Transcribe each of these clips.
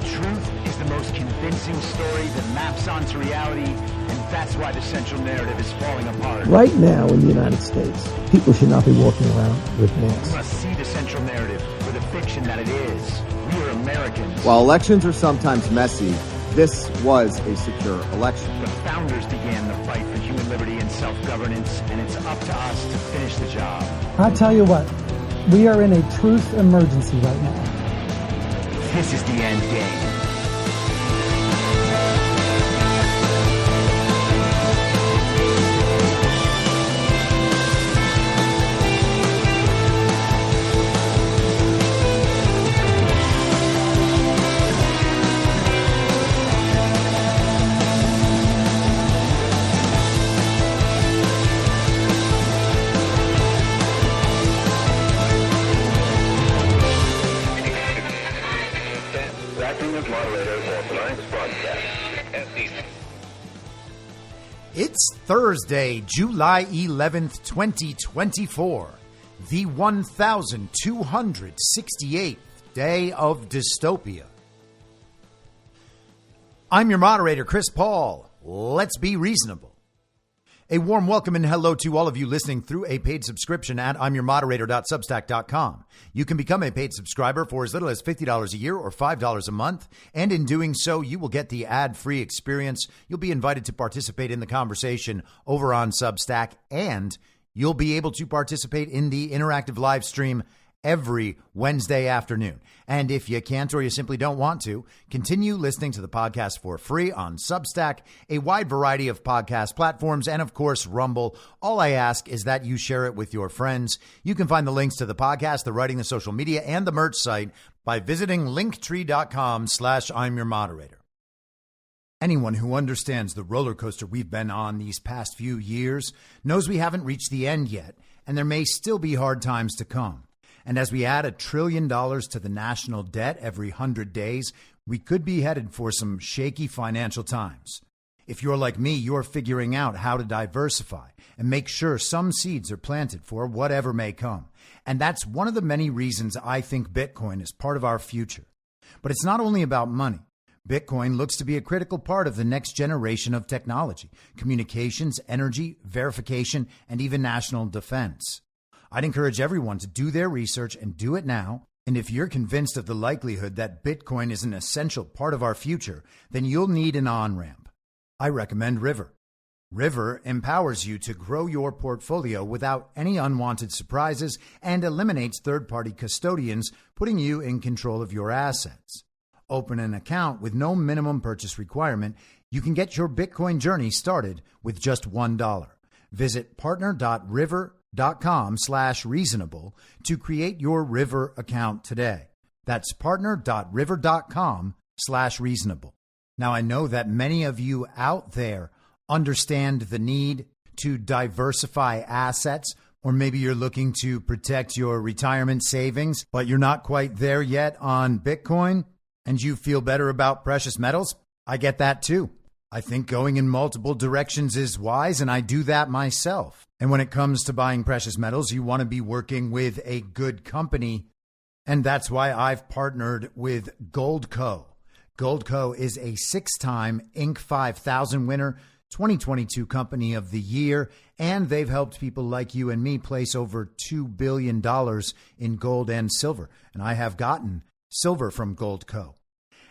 truth is the most convincing story that maps onto reality, and that's why the central narrative is falling apart. Right now in the United States, people should not be walking around with masks. We must see the central narrative for the fiction that it is. We are Americans. While elections are sometimes messy, this was a secure election. The founders began the fight for human liberty and self-governance, and it's up to us to finish the job. I'll tell you what, we are in a truth emergency right now. This is the end game. It's Thursday, July 11th, 2024, the 1268th day of dystopia. I'm your moderator, Chris Paul. Let's be reasonable. A warm welcome and hello to all of you listening through a paid subscription at imyourmoderator.substack.com. You can become a paid subscriber for as little as $50 a year or $5 a month. And in doing so, you will get the ad-free experience. You'll be invited to participate in the conversation over on Substack, and you'll be able to participate in the interactive live stream every Wednesday afternoon. And if you can't or you simply don't want to, continue listening to the podcast for free on Substack, a wide variety of podcast platforms, and of course, Rumble. All I ask is that you share it with your friends. You can find the links to the podcast, the writing, the social media, and the merch site by visiting linktree.com/I'mYourModerator. Anyone who understands the roller coaster we've been on these past few years knows we haven't reached the end yet, and there may still be hard times to come. And as we add $1 trillion to the national debt every 100 days, we could be headed for some shaky financial times. If you're like me, you're figuring out how to diversify and make sure some seeds are planted for whatever may come. And that's one of the many reasons I think Bitcoin is part of our future. But it's not only about money. Bitcoin looks to be a critical part of the next generation of technology, communications, energy, verification, and even national defense. I'd encourage everyone to do their research and do it now. And if you're convinced of the likelihood that Bitcoin is an essential part of our future, then you'll need an on-ramp. I recommend River. River empowers you to grow your portfolio without any unwanted surprises and eliminates third-party custodians, putting you in control of your assets. Open an account with no minimum purchase requirement. You can get your Bitcoin journey started with just $1. Visit partner.river.com/reasonable to create your River account today. That's partner.river.com/reasonable. Now, I know that many of you out there understand the need to diversify assets, or maybe you're looking to protect your retirement savings, but you're not quite there yet on Bitcoin, and you feel better about precious metals. I get that too. I think going in multiple directions is wise, and I do that myself. And when it comes to buying precious metals, you want to be working with a good company, and that's why I've partnered with Goldco. Goldco is a 6-time Inc. 5000 winner, 2022 Company of the Year, and they've helped people like you and me place over $2 billion in gold and silver. And I have gotten silver from Goldco.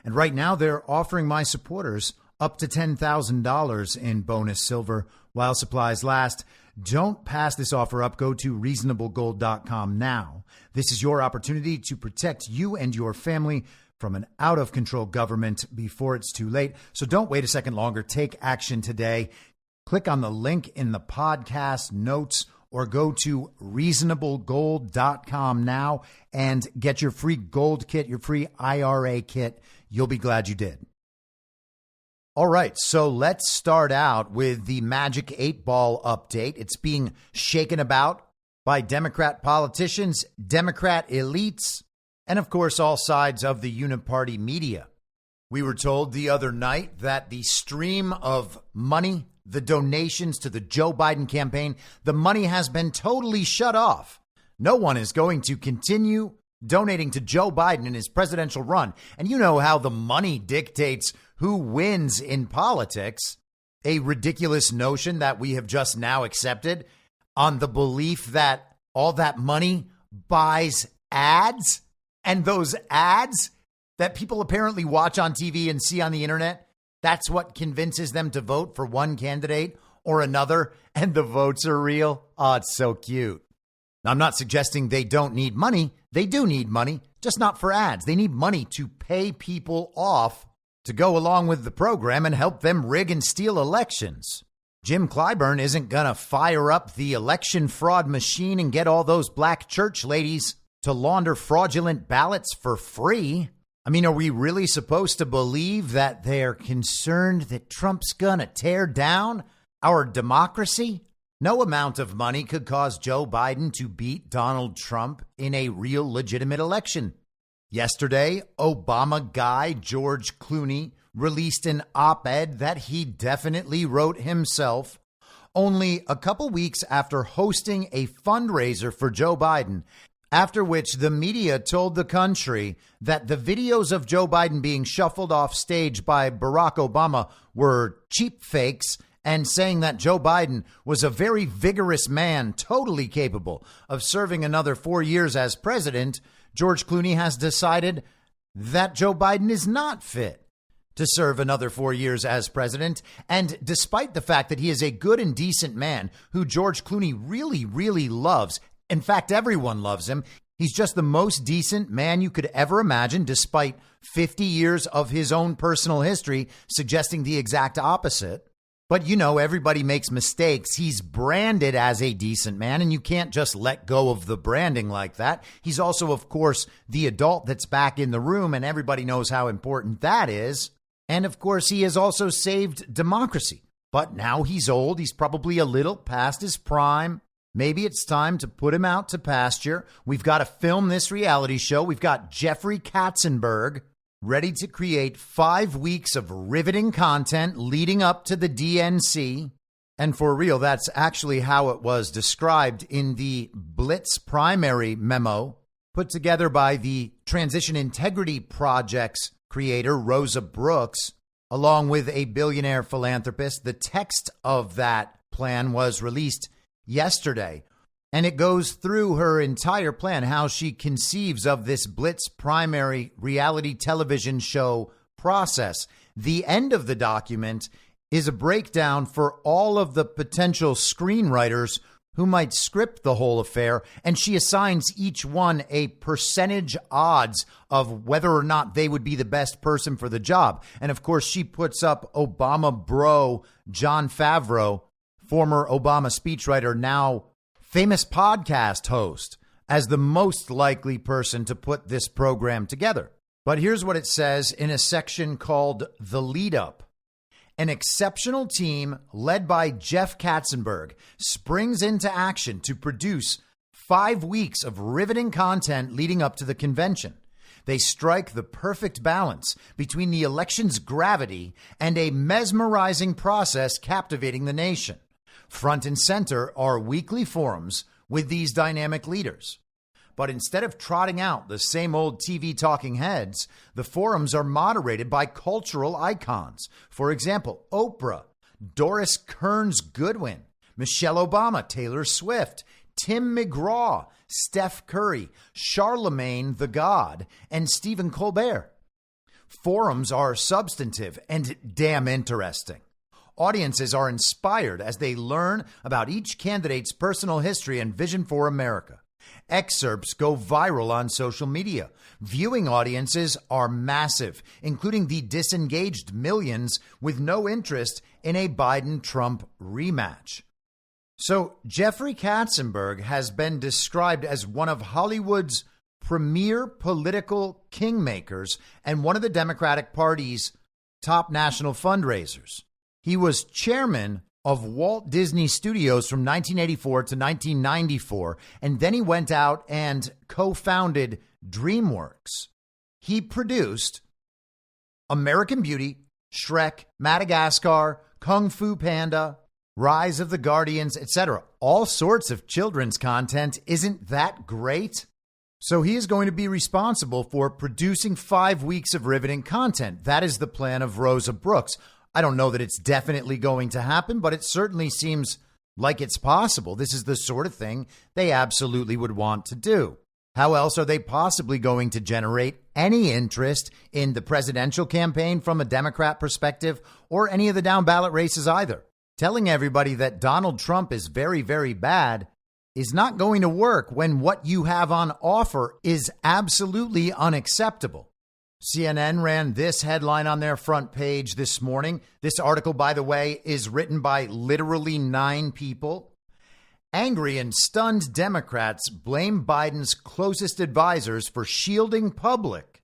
And right now they're offering my supporters up to $10,000 in bonus silver while supplies last. Don't pass this offer up. Go to reasonablegold.com now. This is your opportunity to protect you and your family from an out-of-control government before it's too late. So don't wait a second longer. Take action today. Click on the link in the podcast notes or go to reasonablegold.com now and get your free gold kit, your free IRA kit. You'll be glad you did. All right, so let's start out with the Magic 8-Ball update. It's being shaken about by Democrat politicians, Democrat elites, and of course, all sides of the uniparty media. We were told the other night that the stream of money, the donations to the Joe Biden campaign, the money has been totally shut off. No one is going to continue donating to Joe Biden in his presidential run. And you know how the money dictates who wins in politics. A ridiculous notion that we have just now accepted on the belief that all that money buys ads, and those ads that people apparently watch on TV and see on the internet, that's what convinces them to vote for one candidate or another, and the votes are real. Oh, it's so cute. Now, I'm not suggesting they don't need money. They do need money, just not for ads. They need money to pay people off to go along with the program and help them rig and steal elections. Jim Clyburn isn't going to fire up the election fraud machine and get all those black church ladies to launder fraudulent ballots for free. I mean, are we really supposed to believe that they're concerned that Trump's going to tear down our democracy? No amount of money could cause Joe Biden to beat Donald Trump in a real legitimate election. Yesterday, Obama guy George Clooney released an op-ed that he definitely wrote himself only a couple weeks after hosting a fundraiser for Joe Biden, after which the media told the country that the videos of Joe Biden being shuffled off stage by Barack Obama were cheap fakes, and saying that Joe Biden was a very vigorous man, totally capable of serving another 4 years as president. George Clooney has decided that Joe Biden is not fit to serve another 4 years as president. And despite the fact that he is a good and decent man who George Clooney really, really loves, in fact, everyone loves him, he's just the most decent man you could ever imagine, despite 50 years of his own personal history suggesting the exact opposite. But, you know, everybody makes mistakes. He's branded as a decent man, and you can't just let go of the branding like that. He's also, of course, the adult that's back in the room, and everybody knows how important that is. And, of course, he has also saved democracy. But now he's old. He's probably a little past his prime. Maybe it's time to put him out to pasture. We've got to film this reality show. We've got Jeffrey Katzenberg ready to create 5 weeks of riveting content leading up to the DNC. And for real, that's actually how it was described in the Blitz primary memo put together by the Transition Integrity Project's creator, Rosa Brooks, along with a billionaire philanthropist. The text of that plan was released yesterday, and it goes through her entire plan, how she conceives of this Blitz primary reality television show process. The end of the document is a breakdown for all of the potential screenwriters who might script the whole affair, and she assigns each one a percentage odds of whether or not they would be the best person for the job. And of course, she puts up Obama bro Jon Favreau, former Obama speechwriter, now famous podcast host, as the most likely person to put this program together. But here's what it says in a section called The Lead Up. An exceptional team led by Jeff Katzenberg springs into action to produce 5 weeks of riveting content leading up to the convention. They strike the perfect balance between the election's gravity and a mesmerizing process captivating the nation. Front and center are weekly forums with these dynamic leaders. But instead of trotting out the same old TV talking heads, the forums are moderated by cultural icons. For example, Oprah, Doris Kearns Goodwin, Michelle Obama, Taylor Swift, Tim McGraw, Steph Curry, Charlemagne the God, and Stephen Colbert. Forums are substantive and damn interesting. Audiences are inspired as they learn about each candidate's personal history and vision for America. Excerpts go viral on social media. Viewing audiences are massive, including the disengaged millions with no interest in a Biden-Trump rematch. So Jeffrey Katzenberg has been described as one of Hollywood's premier political kingmakers and one of the Democratic Party's top national fundraisers. He was chairman of Walt Disney Studios from 1984 to 1994, and then he went out and co-founded DreamWorks. He produced American Beauty, Shrek, Madagascar, Kung Fu Panda, Rise of the Guardians, etc. All sorts of children's content. Isn't that great? So he is going to be responsible for producing 5 weeks of riveting content. That is the plan of Rosa Brooks. I don't know that it's definitely going to happen, but it certainly seems like it's possible. This is the sort of thing they absolutely would want to do. How else are they possibly going to generate any interest in the presidential campaign from a Democrat perspective or any of the down ballot races either? Telling everybody that Donald Trump is very, very bad is not going to work when what you have on offer is absolutely unacceptable. CNN ran this headline on their front page this morning. This article, by the way, is written by literally 9 people. Angry and stunned Democrats blame Biden's closest advisors for shielding public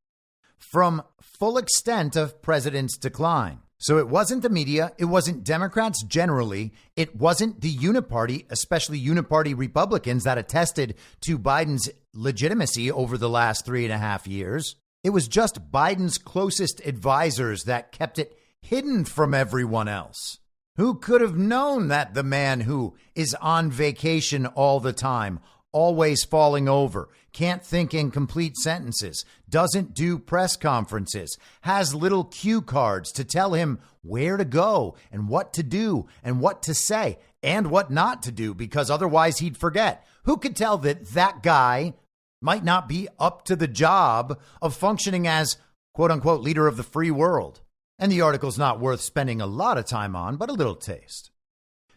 from full extent of president's decline. So it wasn't the media. It wasn't Democrats generally. It wasn't the uniparty, especially uniparty Republicans that attested to Biden's legitimacy over the last 3.5 years. It was just Biden's closest advisors that kept it hidden from everyone else. Who could have known that the man who is on vacation all the time, always falling over, can't think in complete sentences, doesn't do press conferences, has little cue cards to tell him where to go and what to do and what to say and what not to do, because otherwise he'd forget? Who could tell that that guy might not be up to the job of functioning as, quote unquote, leader of the free world? And the article's not worth spending a lot of time on, but a little taste.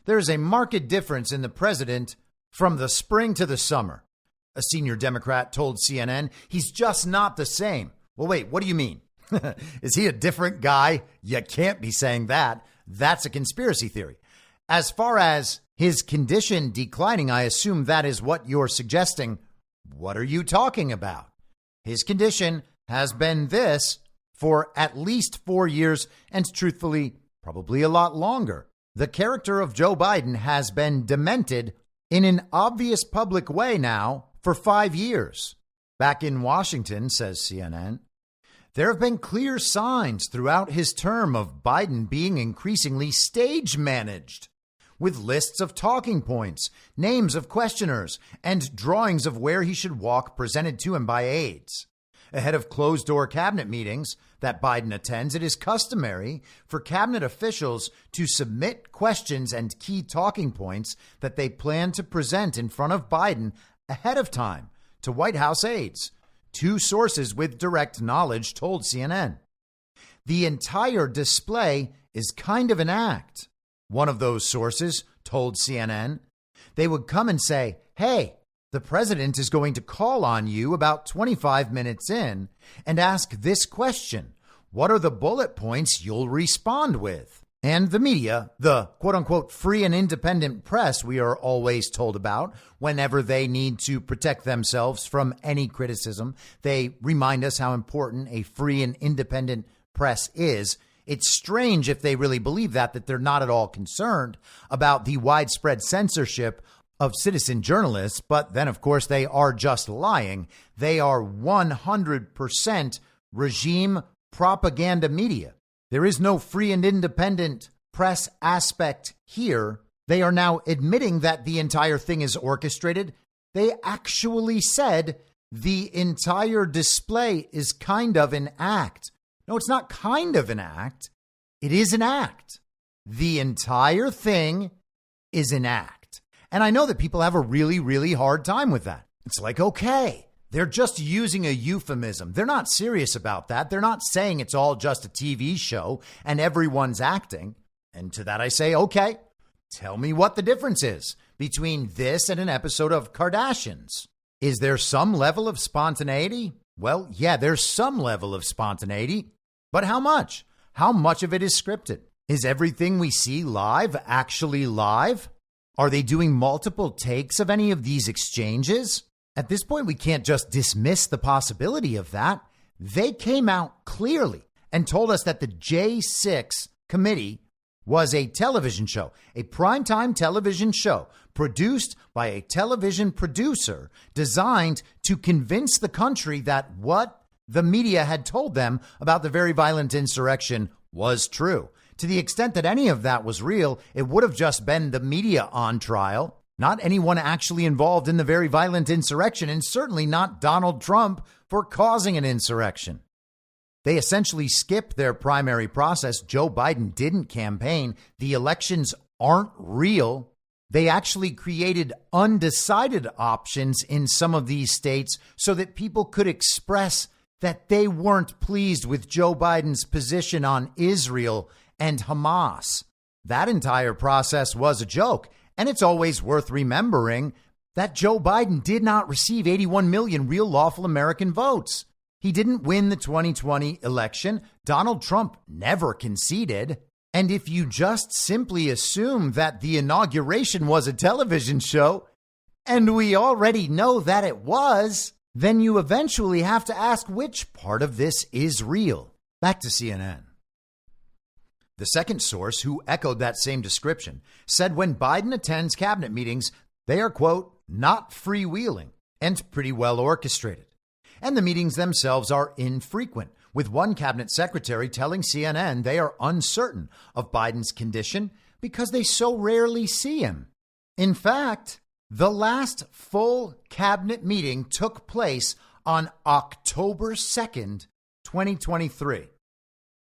There's a marked difference in the president from the spring to the summer. A senior Democrat told CNN he's just not the same. Well, wait, what do you mean? Is he a different guy? You can't be saying that. That's a conspiracy theory. As far as his condition declining, I assume that is what you're suggesting. What are you talking about? His condition has been this for at least 4 years, and truthfully, probably a lot longer. The character of Joe Biden has been demented in an obvious public way now for 5 years. Back in Washington, says CNN, there have been clear signs throughout his term of Biden being increasingly stage managed, with lists of talking points, names of questioners, and drawings of where he should walk presented to him by aides. Ahead of closed-door cabinet meetings that Biden attends, it is customary for cabinet officials to submit questions and key talking points that they plan to present in front of Biden ahead of time to White House aides. 2 sources with direct knowledge told CNN. The entire display is kind of an act. One of those sources told CNN they would come and say, hey, the president is going to call on you about 25 minutes in and ask this question. What are the bullet points you'll respond with? And the media, the quote unquote free and independent press we are always told about whenever they need to protect themselves from any criticism, they remind us how important a free and independent press is. It's strange if they really believe that they're not at all concerned about the widespread censorship of citizen journalists, but then, of course, they are just lying. They are 100% regime propaganda media. There is no free and independent press aspect here. They are now admitting that the entire thing is orchestrated. They actually said the entire display is kind of an act. No, it's not kind of an act. It is an act. The entire thing is an act. And I know that people have a really, really hard time with that. It's like, okay, they're just using a euphemism. They're not serious about that. They're not saying it's all just a TV show and everyone's acting. And to that I say, okay, tell me what the difference is between this and an episode of Kardashians. Is there some level of spontaneity? Well, yeah, there's some level of spontaneity. But how much? How much of it is scripted? Is everything we see live actually live? Are they doing multiple takes of any of these exchanges? At this point, we can't just dismiss the possibility of that. They came out clearly and told us that the J6 committee was a television show, a primetime television show produced by a television producer designed to convince the country that what the media had told them about the very violent insurrection was true. To the extent that any of that was real, it would have just been the media on trial. not anyone actually involved in the very violent insurrection, and certainly not Donald Trump for causing an insurrection. They essentially skipped their primary process. Joe Biden didn't campaign. The elections aren't real. They actually created undecided options in some of these states so that people could express that they weren't pleased with Joe Biden's position on Israel and Hamas. That entire process was a joke. And it's always worth remembering that Joe Biden did not receive 81 million real lawful American votes. He didn't win the 2020 election. Donald Trump never conceded. And if you just simply assume that the inauguration was a television show, and we already know that it was, then you eventually have to ask which part of this is real. Back to CNN. The second source, who echoed that same description, said when Biden attends cabinet meetings, they are, quote, not freewheeling and pretty well orchestrated. And the meetings themselves are infrequent, with one cabinet secretary telling CNN they are uncertain of Biden's condition because they so rarely see him. In fact, the last full cabinet meeting took place on October 2nd, 2023.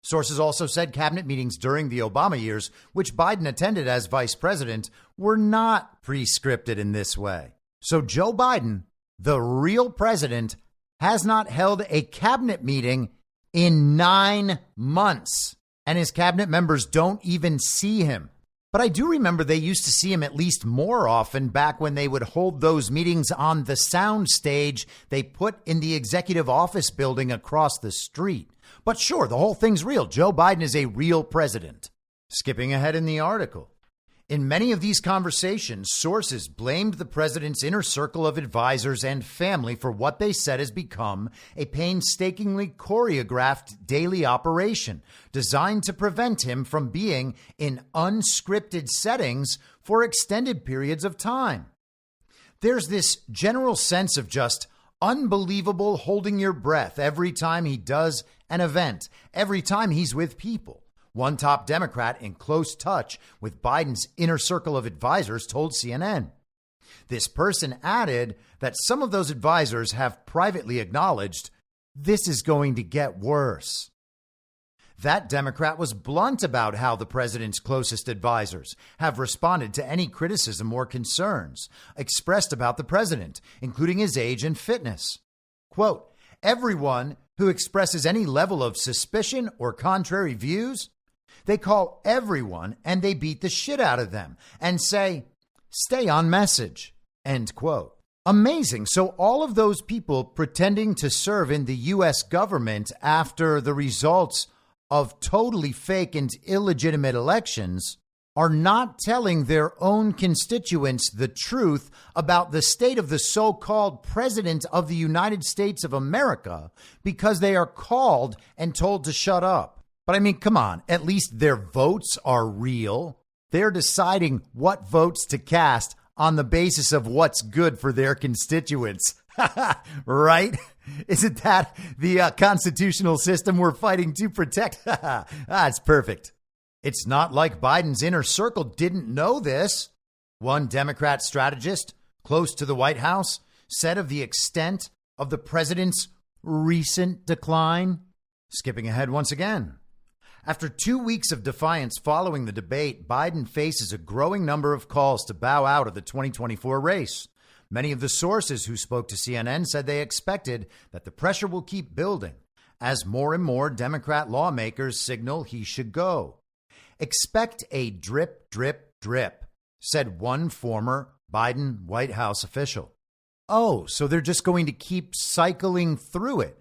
Sources also said cabinet meetings during the Obama years, which Biden attended as vice president, were not pre-scripted in this way. So Joe Biden, the real president, has not held a cabinet meeting in 9 months, and his cabinet members don't even see him. But I do remember they used to see him at least more often back when they would hold those meetings on the sound stage they put in the executive office building across the street. But sure, the whole thing's real. Joe Biden is a real president. Skipping ahead in the article. In many of these conversations, sources blamed the president's inner circle of advisors and family for what they said has become a painstakingly choreographed daily operation designed to prevent him from being in unscripted settings for extended periods of time. There's this general sense of just unbelievable holding your breath every time he does an event, every time he's with people. One top Democrat in close touch with Biden's inner circle of advisors told CNN. This person added that some of those advisors have privately acknowledged this is going to get worse. That Democrat was blunt about how the president's closest advisors have responded to any criticism or concerns expressed about the president, including his age and fitness. Quote, everyone who expresses any level of suspicion or contrary views, they call everyone and they beat the shit out of them and say, stay on message, end quote. Amazing. So all of those people pretending to serve in the U.S. government after the results of totally fake and illegitimate elections are not telling their own constituents the truth about the state of the so-called president of the United States of America because they are called and told to shut up. But I mean, come on, at least their votes are real. They're deciding what votes to cast on the basis of what's good for their constituents. Right? Isn't that the constitutional system we're fighting to protect? It's perfect. It's not like Biden's inner circle didn't know this. One Democrat strategist close to the White House said of the extent of the president's recent decline. Skipping ahead once again. After 2 weeks of defiance following the debate, Biden faces a growing number of calls to bow out of the 2024 race. Many of the sources who spoke to CNN said they expected that the pressure will keep building as more and more Democrat lawmakers signal he should go. Expect a drip, drip, drip, said one former Biden White House official. Oh, so they're just going to keep cycling through it.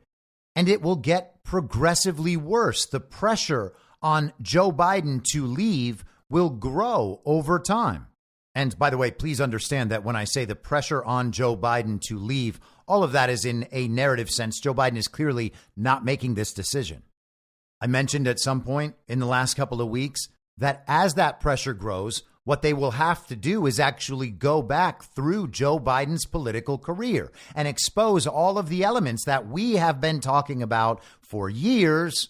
And it will get progressively worse. The pressure on Joe Biden to leave will grow over time. And by the way, please understand that when I say the pressure on Joe Biden to leave, all of that is in a narrative sense. Joe Biden is clearly not making this decision. I mentioned at some point in the last couple of weeks that as that pressure grows, what they will have to do is actually go back through Joe Biden's political career and expose all of the elements that we have been talking about for years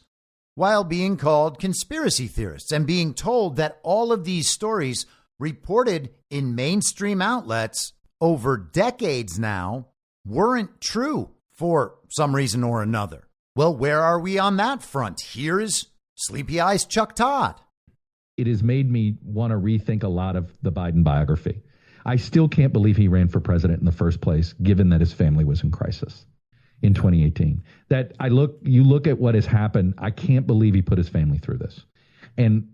while being called conspiracy theorists and being told that all of these stories reported in mainstream outlets over decades now weren't true for some reason or another. Well, where are we on that front? Here is Sleepy Eyes Chuck Todd. It has made me want to rethink a lot of the Biden biography. I still can't believe he ran for president in the first place, given that his family was in crisis in 2018. You look at what has happened. I can't believe he put his family through this. And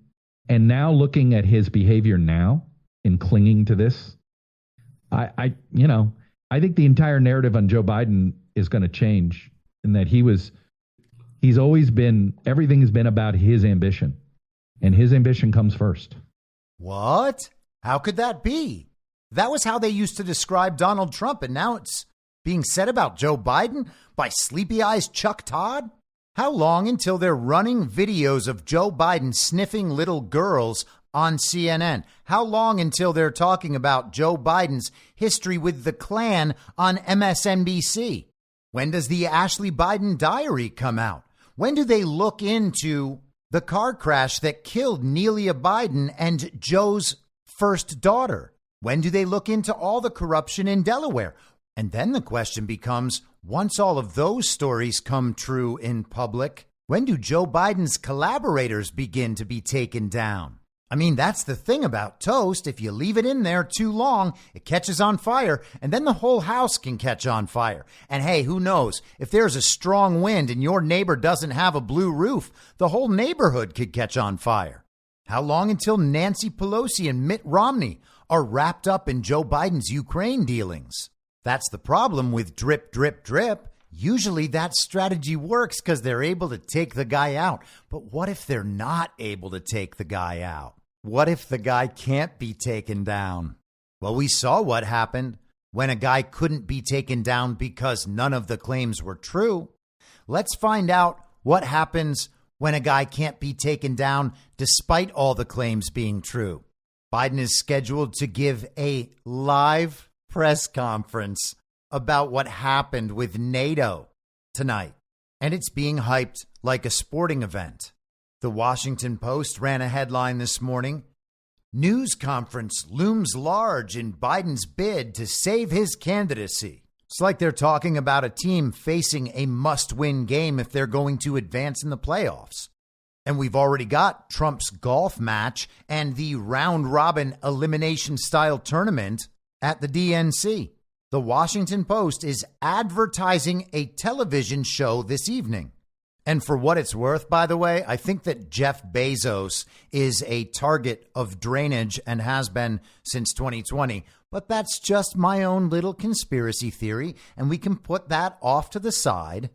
now looking at his behavior now in clinging to this, I think the entire narrative on Joe Biden is going to change, in that he's always been, everything has been about his ambition, and his ambition comes first. What? How could that be? That was how they used to describe Donald Trump, and now it's being said about Joe Biden by Sleepy Eyes Chuck Todd? How long until they're running videos of Joe Biden sniffing little girls on CNN? How long until they're talking about Joe Biden's history with the Klan on MSNBC? When does the Ashley Biden diary come out? When do they look into the car crash that killed Nelia Biden and Joe's first daughter? When do they look into all the corruption in Delaware? And then the question becomes, once all of those stories come true in public, when do Joe Biden's collaborators begin to be taken down? I mean, that's the thing about toast. If you leave it in there too long, it catches on fire, and then the whole house can catch on fire. And hey, who knows? If there's a strong wind and your neighbor doesn't have a blue roof, the whole neighborhood could catch on fire. How long until Nancy Pelosi and Mitt Romney are wrapped up in Joe Biden's Ukraine dealings? That's the problem with drip, drip, drip. Usually that strategy works because they're able to take the guy out. But what if they're not able to take the guy out? What if the guy can't be taken down? Well, we saw what happened when a guy couldn't be taken down because none of the claims were true. Let's find out what happens when a guy can't be taken down despite all the claims being true. Biden is scheduled to give a live press conference about what happened with NATO tonight, and it's being hyped like a sporting event. The Washington Post ran a headline this morning: news conference looms large in Biden's bid to save his candidacy. It's like they're talking about a team facing a must-win game if they're going to advance in the playoffs. And we've already got Trump's golf match and the round-robin elimination-style tournament at the DNC. The Washington Post is advertising a television show this evening. And for what it's worth, by the way, I think that Jeff Bezos is a target of drainage and has been since 2020. But that's just my own little conspiracy theory, and we can put that off to the side.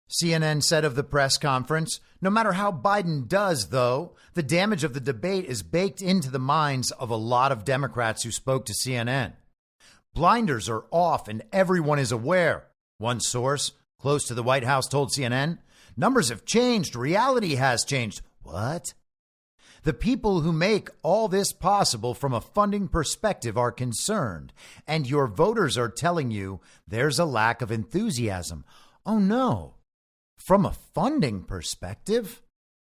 CNN said of the press conference, no matter how Biden does, though, the damage of the debate is baked into the minds of a lot of Democrats who spoke to CNN. Blinders are off and everyone is aware. One source close to the White House told CNN, numbers have changed. Reality has changed. What? The people who make all this possible from a funding perspective are concerned, and your voters are telling you there's a lack of enthusiasm. Oh, no. From a funding perspective?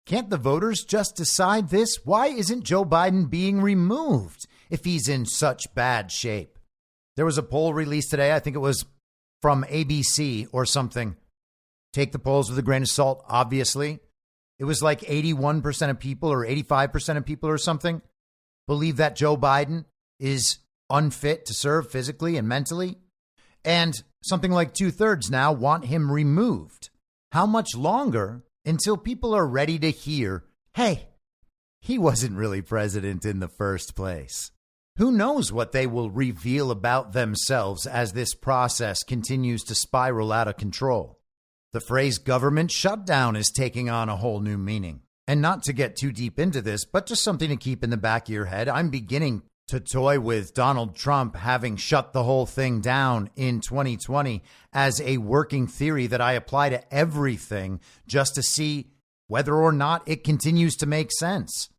Can't the voters just decide this? Why isn't Joe Biden being removed if he's in such bad shape? There was a poll released today. I think it was from ABC or something. Take the polls with a grain of salt, obviously. It was like 81% of people or 85% of people or something believe that Joe Biden is unfit to serve physically and mentally. And something like 2/3 now want him removed. How much longer until people are ready to hear, hey, he wasn't really president in the first place? Who knows what they will reveal about themselves as this process continues to spiral out of control. The phrase government shutdown is taking on a whole new meaning. And not to get too deep into this, but just something to keep in the back of your head. I'm beginning to toy with Donald Trump having shut the whole thing down in 2020 as a working theory that I apply to everything just to see whether or not it continues to make sense.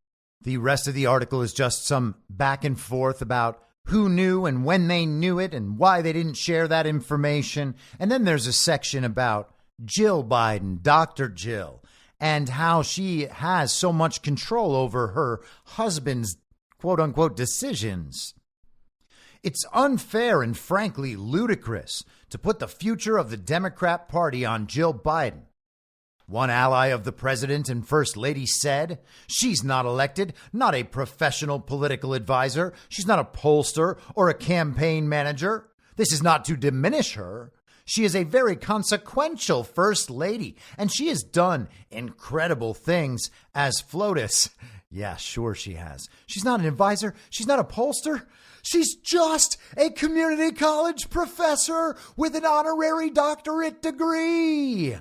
The rest of the article is just some back and forth about who knew and when they knew it and why they didn't share that information. And then there's a section about Jill Biden, Dr. Jill, and how she has so much control over her husband's quote-unquote decisions. It's unfair and frankly ludicrous to put the future of the Democrat Party on Jill Biden. One ally of the president and first lady said, she's not elected, not a professional political advisor. She's not a pollster or a campaign manager. This is not to diminish her. She is a very consequential first lady, and she has done incredible things as FLOTUS. Yeah, sure she has. She's not an advisor. She's not a pollster. She's just a community college professor with an honorary doctorate degree.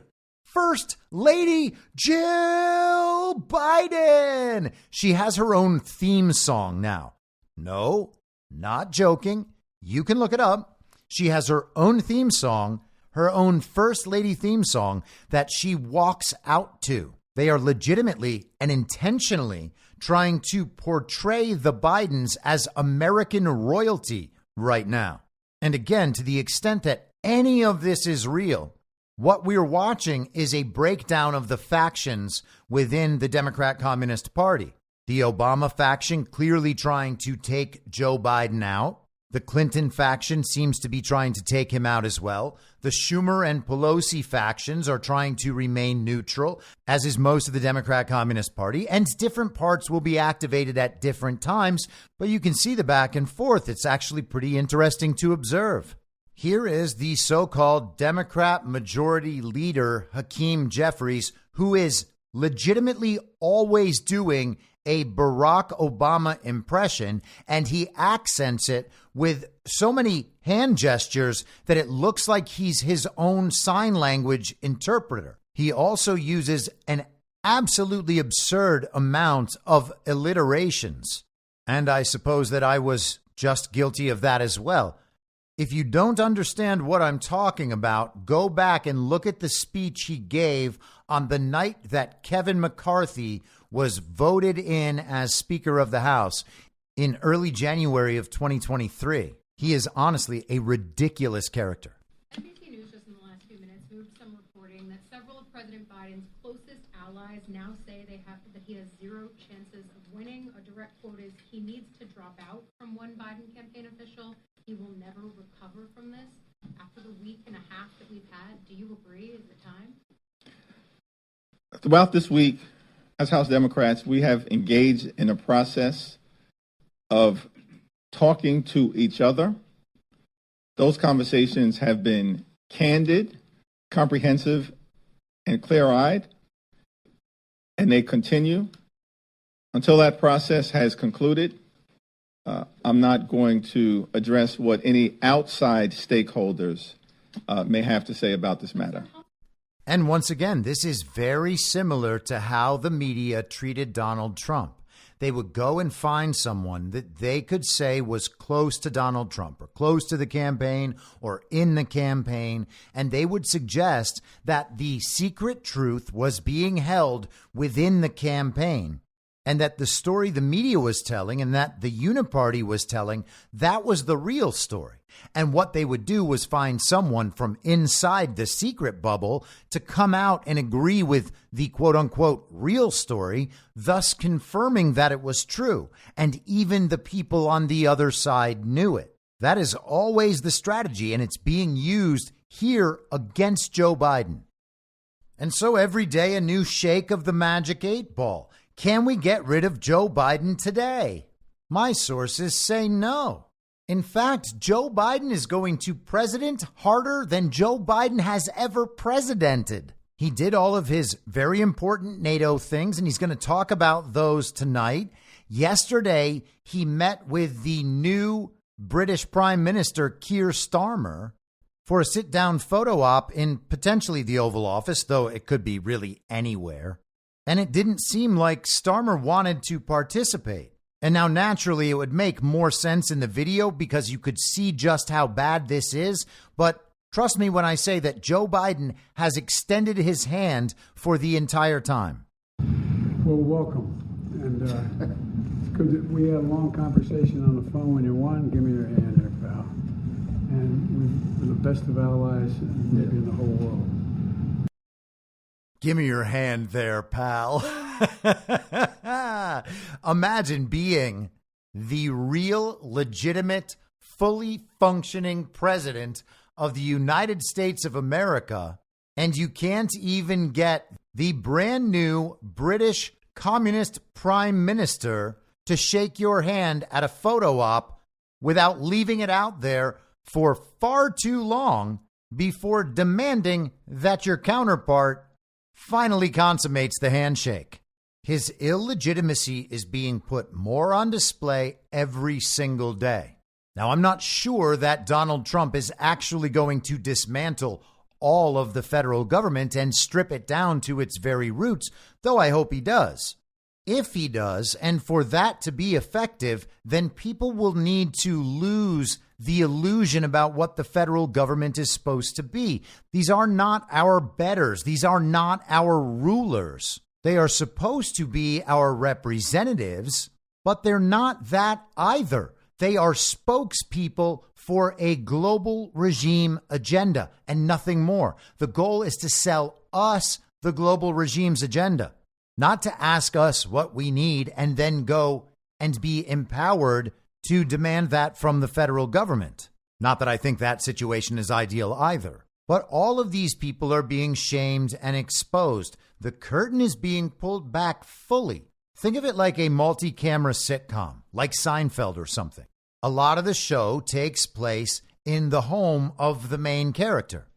First Lady Jill Biden. She has her own theme song now. No, not joking. You can look it up. She has her own theme song, her own First Lady theme song that she walks out to. They are legitimately and intentionally trying to portray the Bidens as American royalty right now. And again, to the extent that any of this is real, what we're watching is a breakdown of the factions within the Democrat Communist Party. The Obama faction clearly trying to take Joe Biden out. The Clinton faction seems to be trying to take him out as well. The Schumer and Pelosi factions are trying to remain neutral, as is most of the Democrat Communist Party, and different parts will be activated at different times, but you can see the back and forth. It's actually pretty interesting to observe. Here is the so-called Democrat majority leader, Hakeem Jeffries, who is legitimately always doing a Barack Obama impression, and he accents it with so many hand gestures that it looks like he's his own sign language interpreter. He also uses an absolutely absurd amount of alliterations. And I suppose that I was just guilty of that as well. If you don't understand what I'm talking about, go back and look at the speech he gave on the night that Kevin McCarthy was voted in as Speaker of the House in early January of 2023. He is honestly a ridiculous character. NBC News just in the last few minutes moved some reporting that several of President Biden's closest allies now say that he has zero chances of winning. A direct quote is, he needs to drop out from one Biden campaign official. He will never recover from this. After the week and a half that we've had, do you agree? Is it time? Throughout this week, as House Democrats, we have engaged in a process of talking to each other. Those conversations have been candid, comprehensive, and clear-eyed, and they continue. Until that process has concluded, I'm not going to address what any outside stakeholders may have to say about this matter. And once again, this is very similar to how the media treated Donald Trump. They would go and find someone that they could say was close to Donald Trump or close to the campaign or in the campaign, and they would suggest that the secret truth was being held within the campaign, and that the story the media was telling and that the Uniparty was telling, that was the real story. And what they would do was find someone from inside the secret bubble to come out and agree with the quote unquote real story, thus confirming that it was true. And even the people on the other side knew it. That is always the strategy, and it's being used here against Joe Biden. And so every day a new shake of the magic 8-ball. Can we get rid of Joe Biden today? My sources say no. In fact, Joe Biden is going to president harder than Joe Biden has ever presidented. He did all of his very important NATO things, and he's going to talk about those tonight. Yesterday, he met with the new British Prime Minister, Keir Starmer, for a sit-down photo op in potentially the Oval Office, though it could be really anywhere. And it didn't seem like Starmer wanted to participate. And now, naturally, it would make more sense in the video because you could see just how bad this is. But trust me when I say that Joe Biden has extended his hand for the entire time. Well, welcome. And it's good that we had a long conversation on the phone. When you won, give me your hand there, pal. And we're the best of allies maybe in the whole world. Give me your hand there, pal. Imagine being the real, legitimate, fully functioning president of the United States of America, and you can't even get the brand new British Communist Prime Minister to shake your hand at a photo op without leaving it out there for far too long before demanding that your counterpart finally consummates the handshake. His illegitimacy is being put more on display every single day. Now, I'm not sure that Donald Trump is actually going to dismantle all of the federal government and strip it down to its very roots, though I hope he does. If he does, and for that to be effective, then people will need to lose the illusion about what the federal government is supposed to be. These are not our betters. These are not our rulers. They are supposed to be our representatives, but they're not that either. They are spokespeople for a global regime agenda and nothing more. The goal is to sell us the global regime's agenda, not to ask us what we need and then go and be empowered to demand that from the federal government. Not that I think that situation is ideal either. But all of these people are being shamed and exposed. The curtain is being pulled back fully. Think of it like a multi-camera sitcom, like Seinfeld or something. A lot of the show takes place in the home of the main character.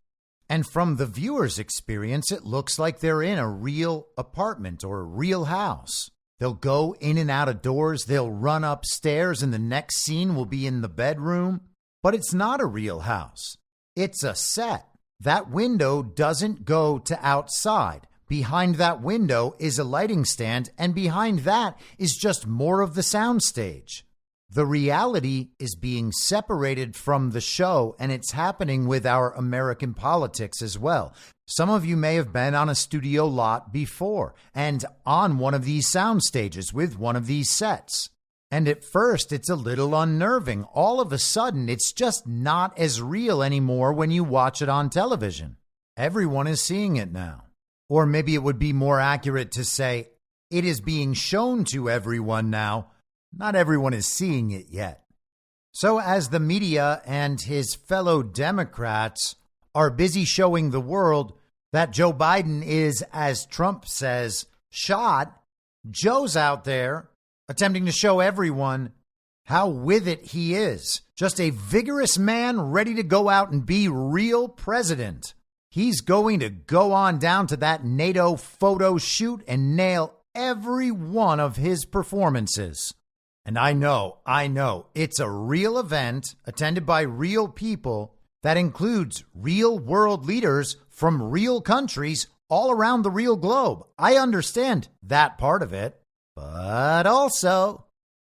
And from the viewer's experience, it looks like they're in a real apartment or a real house. They'll go in and out of doors, they'll run upstairs, and the next scene will be in the bedroom. But it's not a real house. It's a set. That window doesn't go to outside. Behind that window is a lighting stand, and behind that is just more of the soundstage. The reality is being separated from the show, and it's happening with our American politics as well. Some of you may have been on a studio lot before and on one of these sound stages with one of these sets. And at first, it's a little unnerving. All of a sudden, it's just not as real anymore when you watch it on television. Everyone is seeing it now. Or maybe it would be more accurate to say it is being shown to everyone now. Not everyone is seeing it yet. So as the media and his fellow Democrats are busy showing the world that Joe Biden is, as Trump says, shot, Joe's out there attempting to show everyone how with it he is. Just a vigorous man ready to go out and be real president. He's going to go on down to that NATO photo shoot and nail every one of his performances. And I know, it's a real event attended by real people that includes real world leaders from real countries all around the real globe. I understand that part of it, but also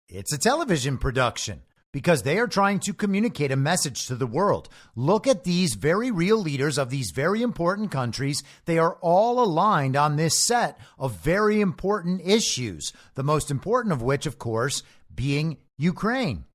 it's a television production because they are trying to communicate a message to the world. Look at these very real leaders of these very important countries. They are all aligned on this set of very important issues, the most important of which, of course, being Ukraine.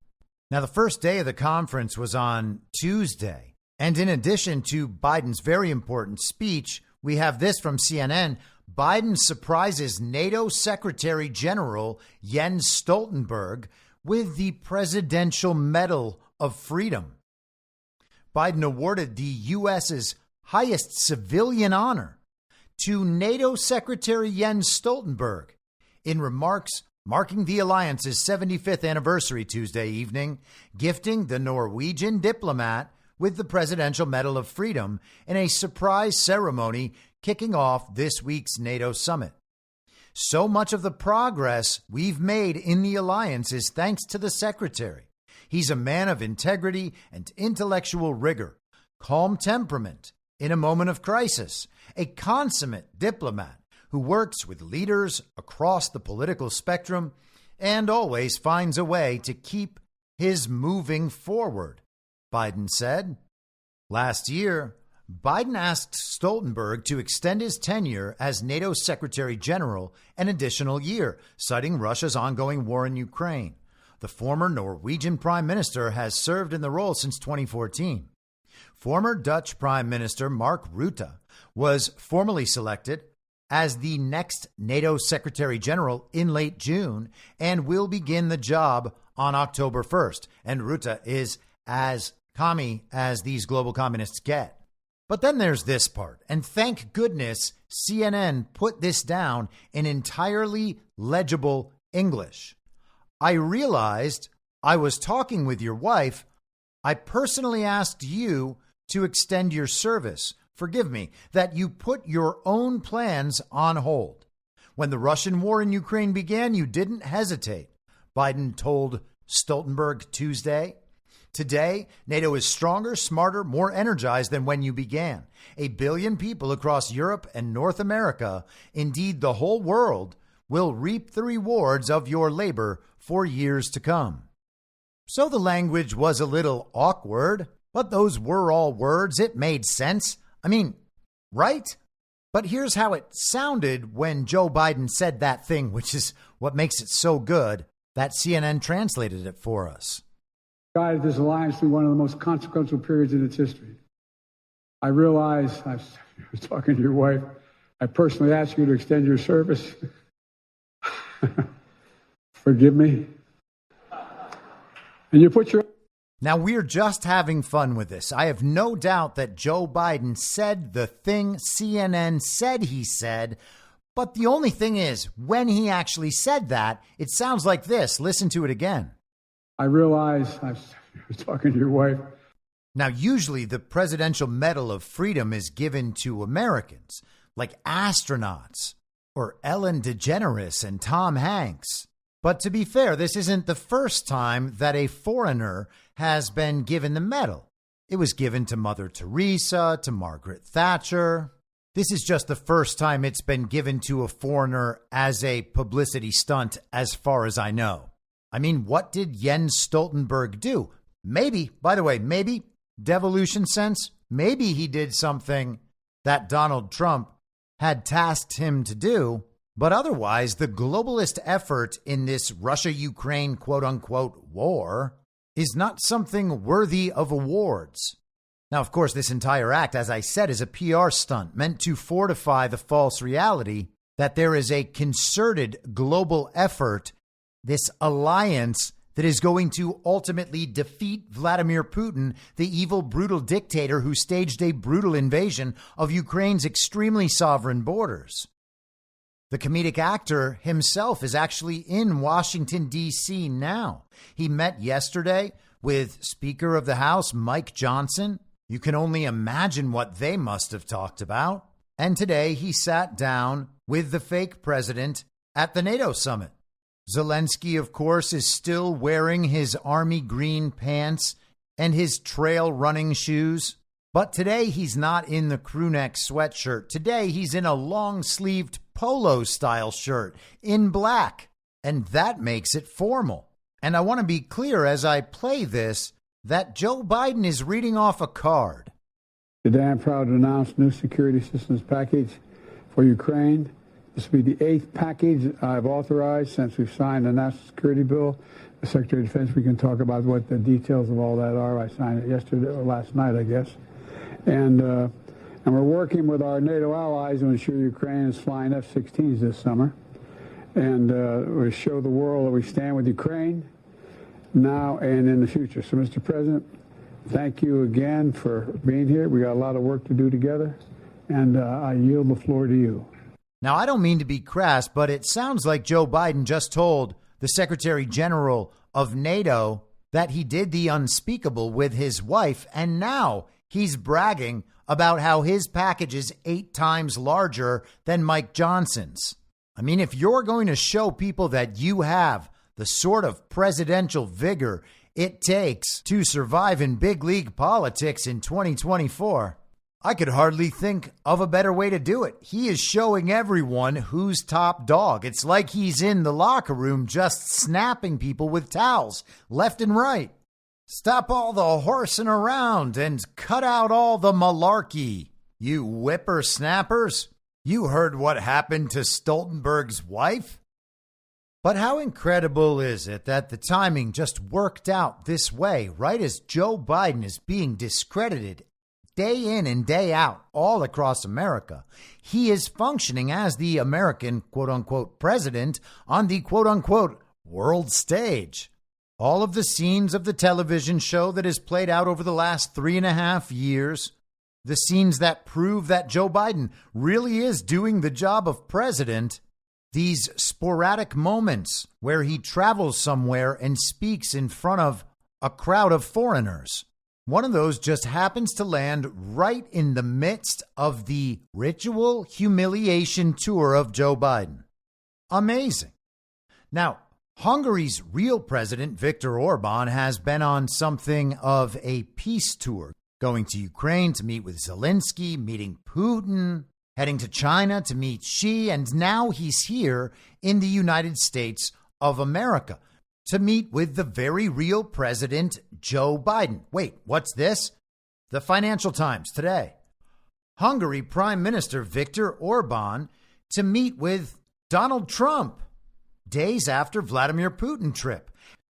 Now, the first day of the conference was on Tuesday. And in addition to Biden's very important speech, we have this from CNN. Biden surprises NATO Secretary General Jens Stoltenberg with the Presidential Medal of Freedom. Biden awarded the U.S.'s highest civilian honor to NATO Secretary Jens Stoltenberg in remarks marking the alliance's 75th anniversary Tuesday evening, gifting the Norwegian diplomat with the Presidential Medal of Freedom in a surprise ceremony kicking off this week's NATO summit. So much of the progress we've made in the alliance is thanks to the secretary. He's a man of integrity and intellectual rigor, calm temperament in a moment of crisis, a consummate diplomat who works with leaders across the political spectrum and always finds a way to keep his moving forward, Biden said. Last year, Biden asked Stoltenberg to extend his tenure as NATO Secretary General an additional year, citing Russia's ongoing war in Ukraine. The former Norwegian Prime Minister has served in the role since 2014. Former Dutch Prime Minister Mark Rutte was formally selected as the next NATO Secretary General in late June and will begin the job on October 1st. And Rutte is as commie as these global communists get. But then there's this part, and thank goodness CNN put this down in entirely legible English. I realized I was talking with your wife. I personally asked you to extend your service. Forgive me, that you put your own plans on hold. When the Russian war in Ukraine began, you didn't hesitate, Biden told Stoltenberg Tuesday. Today, NATO is stronger, smarter, more energized than when you began. 1 billion people across Europe and North America, indeed the whole world, will reap the rewards of your labor for years to come. So the language was a little awkward, but those were all words. It made sense. I mean, right? But here's how it sounded when Joe Biden said that thing, which is what makes it so good that CNN translated it for us. Guided this alliance through one of the most consequential periods in its history. I realize, I was talking to your wife, I personally asked you to extend your service. Forgive me. And you put your... Now, we're just having fun with this. I have no doubt that Joe Biden said the thing CNN said he said, but the only thing is, when he actually said that, it sounds like this. Listen to it again. I realize, I was talking to your wife. Now, usually the Presidential Medal of Freedom is given to Americans, like astronauts or Ellen DeGeneres and Tom Hanks. But to be fair, this isn't the first time that a foreigner has been given the medal. It was given to Mother Teresa, to Margaret Thatcher. This is just the first time it's been given to a foreigner as a publicity stunt, as far as I know. I mean, what did Jens Stoltenberg do? Maybe, by the way, maybe, devolution sense, maybe he did something that Donald Trump had tasked him to do. But otherwise, the globalist effort in this Russia-Ukraine quote-unquote war is not something worthy of awards. Now, of course, this entire act, as I said, is a PR stunt meant to fortify the false reality that there is a concerted global effort, this alliance that is going to ultimately defeat Vladimir Putin, the evil, brutal dictator who staged a brutal invasion of Ukraine's extremely sovereign borders. The comedic actor himself is actually in Washington, D.C. now. He met yesterday with Speaker of the House Mike Johnson. You can only imagine what they must have talked about. And today he sat down with the fake president at the NATO summit. Zelensky, of course, is still wearing his army green pants and his trail running shoes. But today he's not in the crewneck sweatshirt. Today he's in a long-sleeved polo-style shirt in black. And that makes it formal. And I want to be clear as I play this that Joe Biden is reading off a card. Today I'm proud to announce new security systems package for Ukraine. This will be the 8th package I've authorized since we've signed the National Security Bill. The Secretary of Defense, we can talk about what the details of all that are. I signed it yesterday or last night, I guess. And we're working with our NATO allies to ensure Ukraine is flying F-16s this summer. And we show the world that we stand with Ukraine now and in the future. So, Mr. President, thank you again for being here. We got a lot of work to do together. And I yield the floor to you. Now, I don't mean to be crass, but it sounds like Joe Biden just told the Secretary General of NATO that he did the unspeakable with his wife, and now he's bragging about how his package is 8 times larger than Mike Johnson's. I mean, if you're going to show people that you have the sort of presidential vigor it takes to survive in big league politics in 2024, I could hardly think of a better way to do it. He is showing everyone who's top dog. It's like he's in the locker room just snapping people with towels left and right. Stop all the horsing around and cut out all the malarkey, you whippersnappers. You heard what happened to Stoltenberg's wife? But how incredible is it that the timing just worked out this way, right as Joe Biden is being discredited day in and day out, all across America, he is functioning as the American quote-unquote president on the quote-unquote world stage. All of the scenes of the television show that has played out over the last 3.5 years, the scenes that prove that Joe Biden really is doing the job of president, these sporadic moments where he travels somewhere and speaks in front of a crowd of foreigners. One of those just happens to land right in the midst of the ritual humiliation tour of Joe Biden. Amazing. Now, Hungary's real president, Viktor Orban, has been on something of a peace tour, going to Ukraine to meet with Zelensky, meeting Putin, heading to China to meet Xi, and now he's here in the United States of America to meet with the very real president, Joe Biden. Wait, what's this? The Financial Times today. Hungary Prime Minister Viktor Orban to meet with Donald Trump days after Vladimir Putin trip.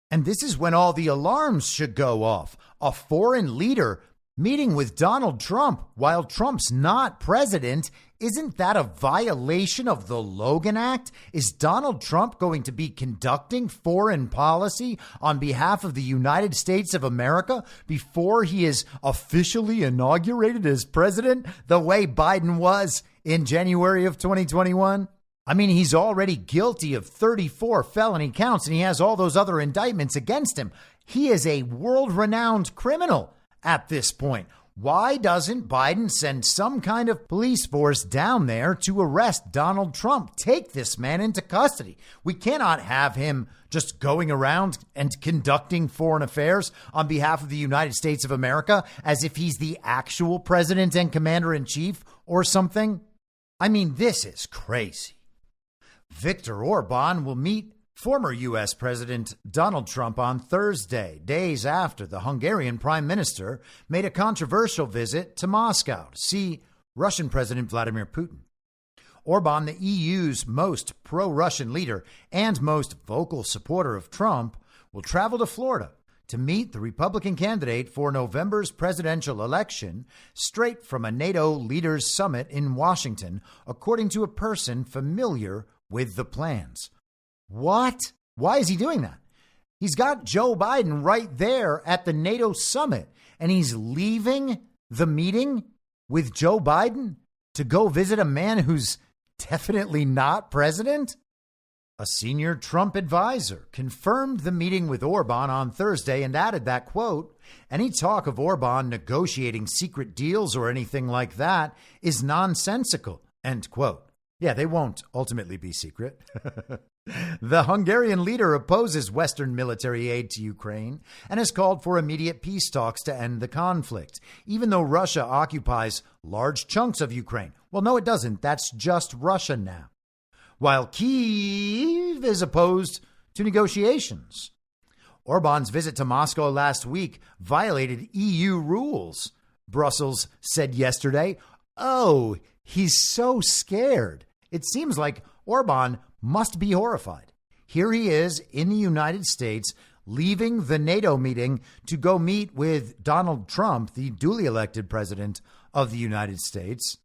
And this is when all the alarms should go off. A foreign leader meeting with Donald Trump while Trump's not president. Isn't that a violation of the Logan Act? Is Donald Trump going to be conducting foreign policy on behalf of the United States of America before he is officially inaugurated as president, the way Biden was in January of 2021? I mean, he's already guilty of 34 felony counts, and he has all those other indictments against him. He is a world-renowned criminal at this point. Why doesn't Biden send some kind of police force down there to arrest Donald Trump? Take this man into custody. We cannot have him just going around and conducting foreign affairs on behalf of the United States of America as if he's the actual president and commander-in-chief or something. I mean, this is crazy. Viktor Orban will meet former U.S. President Donald Trump on Thursday, days after the Hungarian Prime Minister made a controversial visit to Moscow to see Russian President Vladimir Putin. Orban, the EU's most pro-Russian leader and most vocal supporter of Trump, will travel to Florida to meet the Republican candidate for November's presidential election, straight from a NATO leaders summit in Washington, according to a person familiar with the plans. What? Why is he doing that? He's got Joe Biden right there at the NATO summit, and he's leaving the meeting with Joe Biden to go visit a man who's definitely not president? A senior Trump advisor confirmed the meeting with Orban on Thursday and added that, quote, any talk of Orban negotiating secret deals or anything like that is nonsensical, end quote. Yeah, they won't ultimately be secret. The Hungarian leader opposes Western military aid to Ukraine and has called for immediate peace talks to end the conflict, even though Russia occupies large chunks of Ukraine. Well, no, it doesn't. That's just Russia now. While Kyiv is opposed to negotiations. Orban's visit to Moscow last week violated EU rules, Brussels said yesterday. Oh, he's so scared. It seems like Orban must be horrified. Here he is in the United States, leaving the NATO meeting to go meet with Donald Trump, the duly elected president of the United States.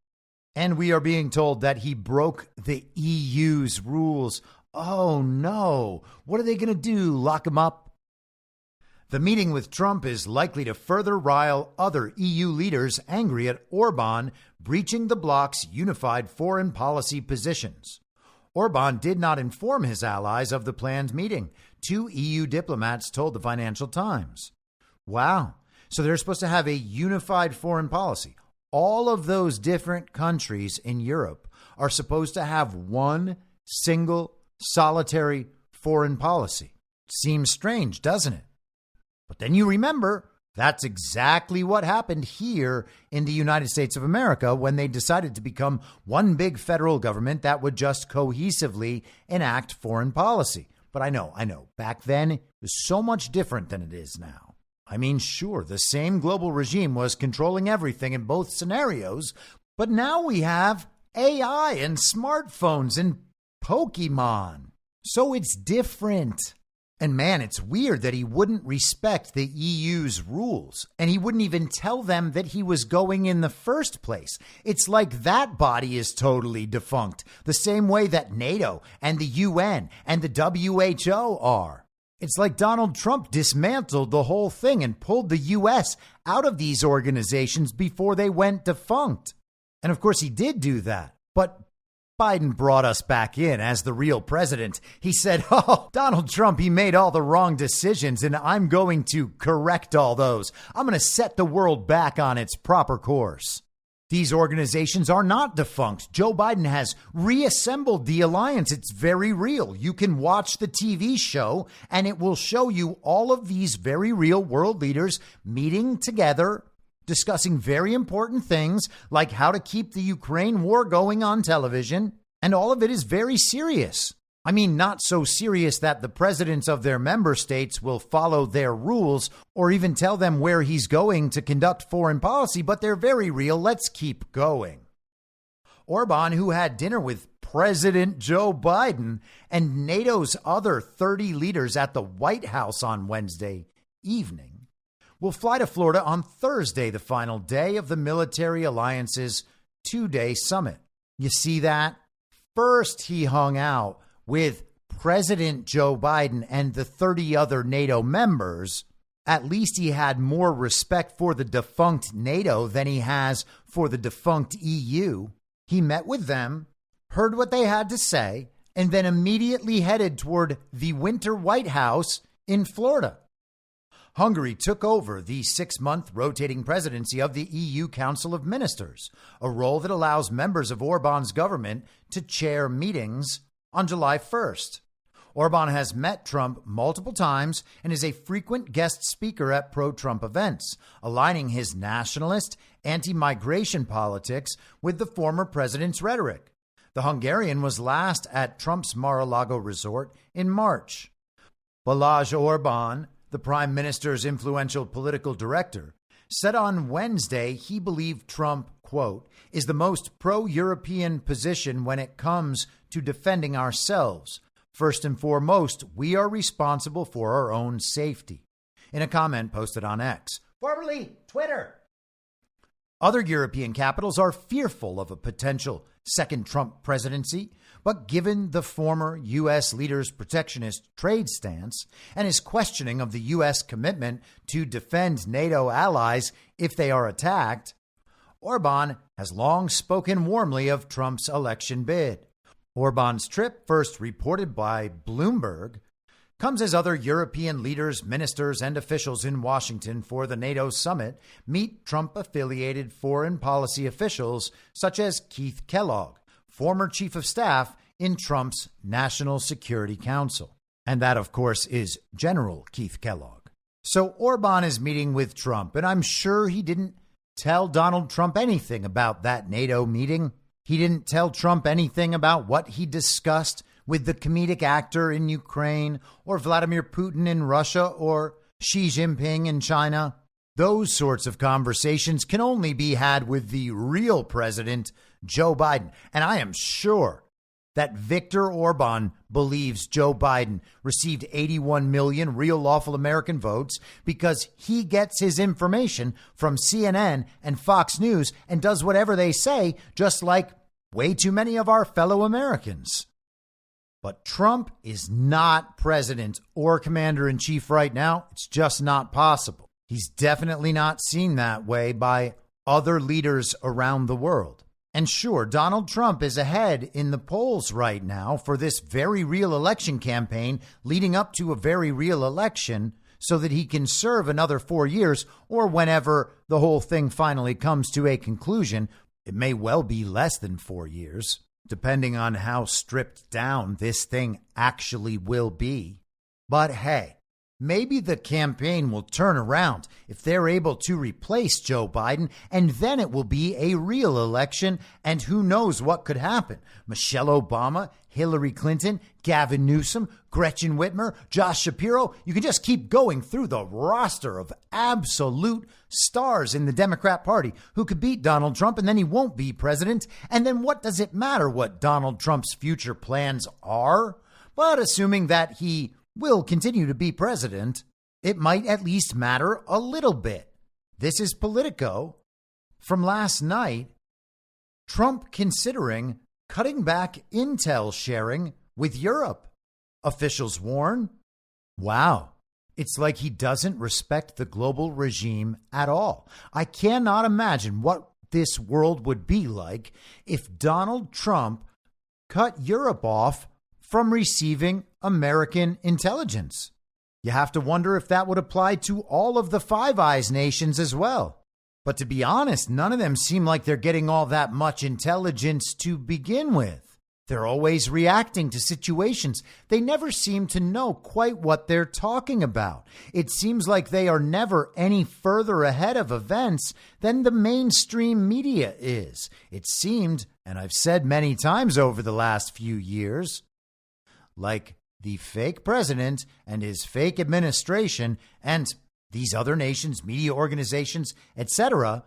And we are being told that he broke the EU's rules. Oh, no. What are they going to do? Lock him up? The meeting with Trump is likely to further rile other EU leaders angry at Orban breaching the bloc's unified foreign policy positions. Orban did not inform his allies of the planned meeting, 2 EU diplomats told the Financial Times. Wow. So they're supposed to have a unified foreign policy. All of those different countries in Europe are supposed to have one single solitary foreign policy. Seems strange, doesn't it? But then you remember that's exactly what happened here in the United States of America when they decided to become one big federal government that would just cohesively enact foreign policy. But I know, back then it was so much different than it is now. I mean, sure, the same global regime was controlling everything in both scenarios, but now we have AI and smartphones and Pokemon. So it's different. And man, it's weird that he wouldn't respect the EU's rules, and he wouldn't even tell them that he was going in the first place. It's like that body is totally defunct, the same way that NATO and the UN and the WHO are. It's like Donald Trump dismantled the whole thing and pulled the U.S. out of these organizations before they went defunct. And of course, he did do that. But Biden brought us back in as the real president. He said, oh, Donald Trump, he made all the wrong decisions, and I'm going to correct all those. I'm going to set the world back on its proper course. These organizations are not defunct. Joe Biden has reassembled the alliance. It's very real. You can watch the TV show, and it will show you all of these very real world leaders meeting together, discussing very important things like how to keep the Ukraine war going on television. And all of it is very serious. I mean, not so serious that the presidents of their member states will follow their rules or even tell them where he's going to conduct foreign policy, but they're very real. Let's keep going. Orban, who had dinner with President Joe Biden and NATO's other 30 leaders at the White House on Wednesday evening, will fly to Florida on Thursday, the final day of the military alliance's 2-day summit. You see that? First, he hung out with President Joe Biden and the 30 other NATO members. At least he had more respect for the defunct NATO than he has for the defunct EU. He met with them, heard what they had to say, and then immediately headed toward the winter White House in Florida. Hungary took over the 6-month rotating presidency of the EU Council of Ministers, a role that allows members of Orban's government to chair meetings on July 1st. Orban has met Trump multiple times and is a frequent guest speaker at pro-Trump events, aligning his nationalist, anti-migration politics with the former president's rhetoric. The Hungarian was last at Trump's Mar-a-Lago resort in March. Balázs Orban, the prime minister's influential political director, said on Wednesday he believed Trump, quote, is the most pro-European position when it comes to defending ourselves. First and foremost, we are responsible for our own safety. In a comment posted on X, formerly Twitter. Other European capitals are fearful of a potential second Trump presidency, but given the former U.S. leader's protectionist trade stance and his questioning of the U.S. commitment to defend NATO allies if they are attacked, Orban has long spoken warmly of Trump's election bid. Orban's trip, first reported by Bloomberg, comes as other European leaders, ministers, and officials in Washington for the NATO summit meet Trump-affiliated foreign policy officials such as Keith Kellogg, former chief of staff in Trump's National Security Council. And that, of course, is General Keith Kellogg. So Orban is meeting with Trump, and I'm sure he didn't tell Donald Trump anything about that NATO meeting. He didn't tell Trump anything about what he discussed with the comedic actor in Ukraine or Vladimir Putin in Russia or Xi Jinping in China. Those sorts of conversations can only be had with the real president, Joe Biden. And I am sure that Viktor Orban believes Joe Biden received 81 million real lawful American votes because he gets his information from CNN and Fox News and does whatever they say, just like way too many of our fellow Americans. But Trump is not president or commander-in-chief right now. It's just not possible. He's definitely not seen that way by other leaders around the world. And sure, Donald Trump is ahead in the polls right now for this very real election campaign leading up to a very real election so that he can serve another 4 years or whenever the whole thing finally comes to a conclusion. It may well be less than 4 years, depending on how stripped down this thing actually will be. But hey, maybe the campaign will turn around if they're able to replace Joe Biden, and then it will be a real election, and who knows what could happen. Michelle Obama, Hillary Clinton, Gavin Newsom, Gretchen Whitmer, Josh Shapiro. You can just keep going through the roster of absolute stars in the Democrat Party who could beat Donald Trump, and then he won't be president. And then what does it matter what Donald Trump's future plans are? But assuming that he will continue to be president, it might at least matter a little bit. This is Politico from last night. Trump considering cutting back intel sharing with Europe. Officials warn. Wow. It's like he doesn't respect the global regime at all. I cannot imagine what this world would be like if Donald Trump cut Europe off from receiving American intelligence. You have to wonder if that would apply to all of the Five Eyes nations as well. But to be honest, none of them seem like they're getting all that much intelligence to begin with. They're always reacting to situations. They never seem to know quite what they're talking about. It seems like they are never any further ahead of events than the mainstream media is. It seemed, and I've said many times over the last few years, like the fake president and his fake administration and these other nations, media organizations, etc.,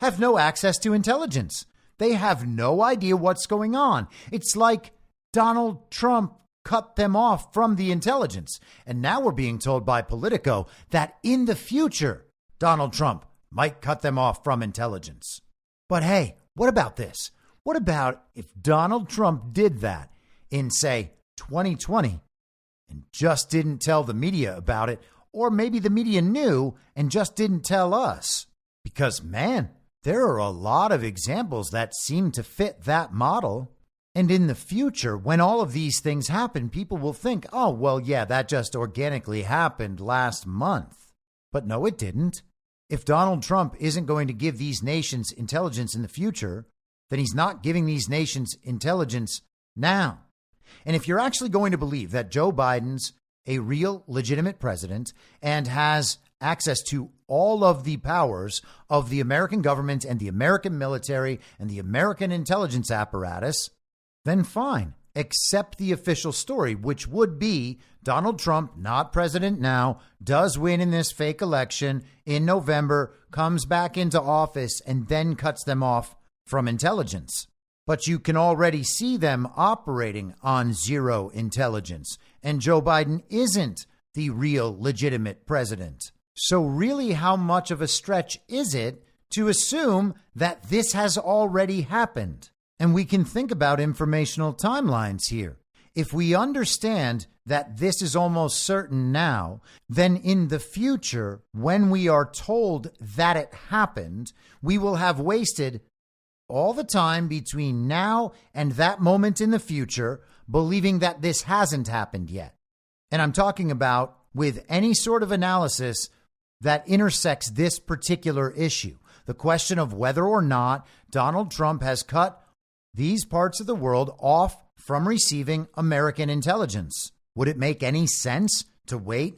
have no access to intelligence. They have no idea what's going on. It's like Donald Trump cut them off from the intelligence. And now we're being told by Politico that in the future, Donald Trump might cut them off from intelligence. But hey, what about this? What about if Donald Trump did that in, say, 2020 and just didn't tell the media about it? Or maybe the media knew and just didn't tell us? Because, man, there are a lot of examples that seem to fit that model. And in the future, when all of these things happen, people will think, oh, well, yeah, that just organically happened last month. But no, it didn't. If Donald Trump isn't going to give these nations intelligence in the future, then he's not giving these nations intelligence now. And if you're actually going to believe that Joe Biden's a real legitimate president and has access to all of the powers of the American government and the American military and the American intelligence apparatus, then fine. Accept the official story, which would be Donald Trump, not president now, does win in this fake election in November, comes back into office, and then cuts them off from intelligence. But you can already see them operating on zero intelligence, and Joe Biden isn't the real legitimate president. So really, how much of a stretch is it to assume that this has already happened? And we can think about informational timelines here. If we understand that this is almost certain now, then in the future, when we are told that it happened, we will have wasted all the time between now and that moment in the future, believing that this hasn't happened yet. And I'm talking about with any sort of analysis that intersects this particular issue, the question of whether or not Donald Trump has cut these parts of the world off from receiving American intelligence. Would it make any sense to wait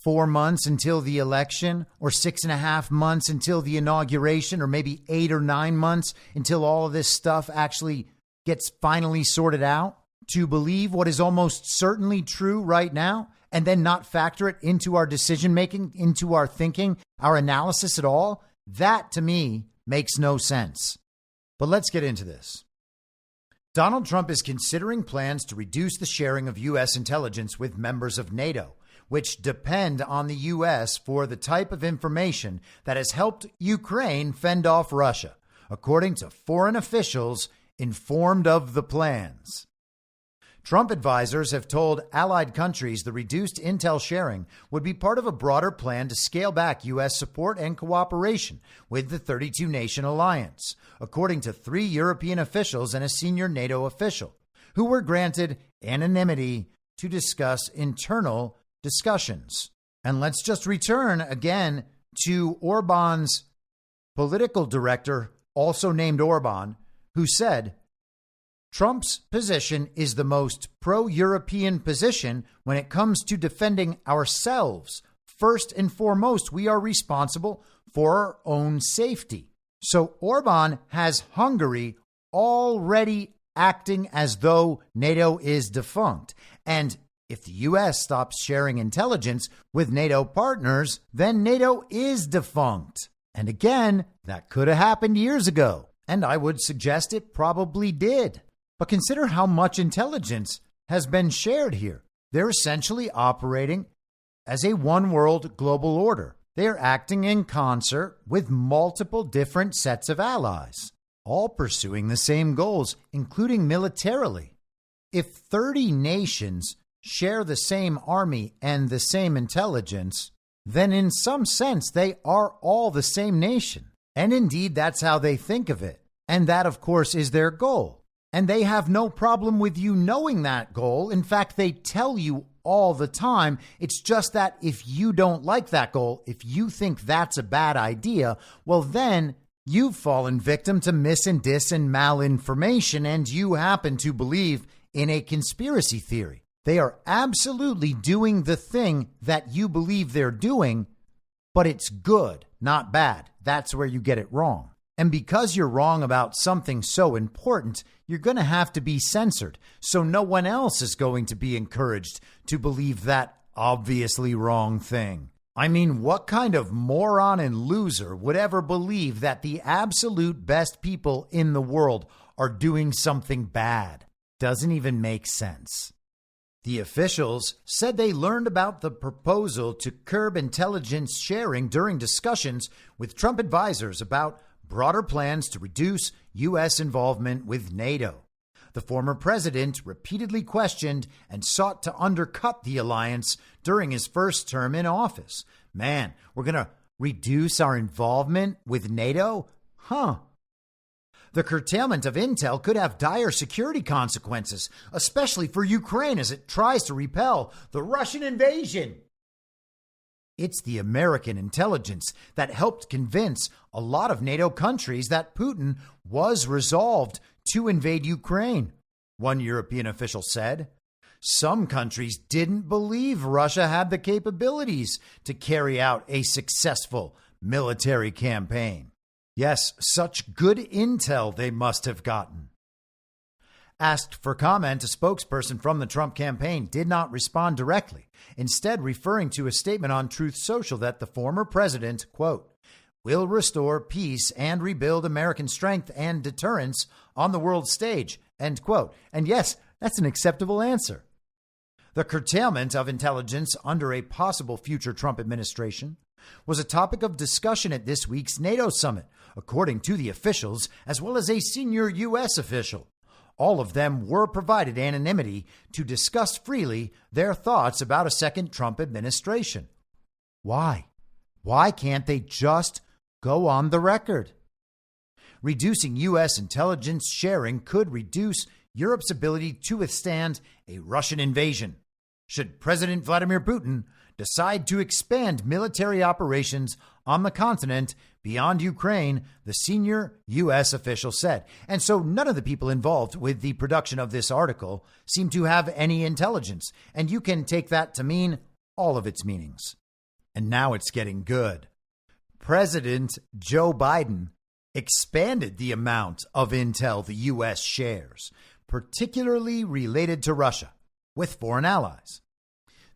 4 months until the election, or 6.5 months until the inauguration, or maybe 8 or 9 months until all of this stuff actually gets finally sorted out, to believe what is almost certainly true right now and then not factor it into our decision making, into our thinking, our analysis at all? That, to me, makes no sense. But let's get into this. Donald Trump is considering plans to reduce the sharing of U.S. intelligence with members of NATO, which depend on the U.S. for the type of information that has helped Ukraine fend off Russia, according to foreign officials informed of the plans. Trump advisors have told allied countries the reduced intel sharing would be part of a broader plan to scale back U.S. support and cooperation with the 32-nation alliance, according to 3 European officials and a senior NATO official, who were granted anonymity to discuss internal discussions. And let's just return again to Orban's political director, also named Orban, who said, Trump's position is the most pro-European position when it comes to defending ourselves. First and foremost, we are responsible for our own safety. So Orban has Hungary already acting as though NATO is defunct. And if the U.S. stops sharing intelligence with NATO partners, then NATO is defunct. And again, that could have happened years ago. And I would suggest it probably did. But consider how much intelligence has been shared here. They're essentially operating as a one world global order. They're acting in concert with multiple different sets of allies, all pursuing the same goals, including militarily. If 30 nations share the same army and the same intelligence, then in some sense they are all the same nation. And indeed, that's how they think of it. And that, of course, is their goal. And they have no problem with you knowing that goal. In fact, they tell you all the time. It's just that if you don't like that goal, if you think that's a bad idea, well, then you've fallen victim to mis and dis and malinformation, and you happen to believe in a conspiracy theory. They are absolutely doing the thing that you believe they're doing, but it's good, not bad. That's where you get it wrong. And because you're wrong about something so important, you're going to have to be censored. So no one else is going to be encouraged to believe that obviously wrong thing. I mean, what kind of moron and loser would ever believe that the absolute best people in the world are doing something bad? Doesn't even make sense. The officials said they learned about the proposal to curb intelligence sharing during discussions with Trump advisors about broader plans to reduce U.S. involvement with NATO. The former president repeatedly questioned and sought to undercut the alliance during his first term in office. Man, we're going to reduce our involvement with NATO? Huh. The curtailment of intel could have dire security consequences, especially for Ukraine as it tries to repel the Russian invasion. It's the American intelligence that helped convince a lot of NATO countries that Putin was resolved to invade Ukraine, one European official said. Some countries didn't believe Russia had the capabilities to carry out a successful military campaign. Yes, such good intel they must have gotten. Asked for comment, a spokesperson from the Trump campaign did not respond directly, instead referring to a statement on Truth Social that the former president, quote, will restore peace and rebuild American strength and deterrence on the world stage, end quote. And yes, that's an acceptable answer. The curtailment of intelligence under a possible future Trump administration was a topic of discussion at this week's NATO summit, according to the officials, as well as a senior U.S. official. All of them were provided anonymity to discuss freely their thoughts about a second Trump administration. Why? Why can't they just go on the record? Reducing U.S. intelligence sharing could reduce Europe's ability to withstand a Russian invasion. Should President Vladimir Putin decide to expand military operations on the continent beyond Ukraine, the senior U.S. official said. And so none of the people involved with the production of this article seem to have any intelligence. And you can take that to mean all of its meanings. And now it's getting good. President Joe Biden expanded the amount of intel the U.S. shares, particularly related to Russia, with foreign allies.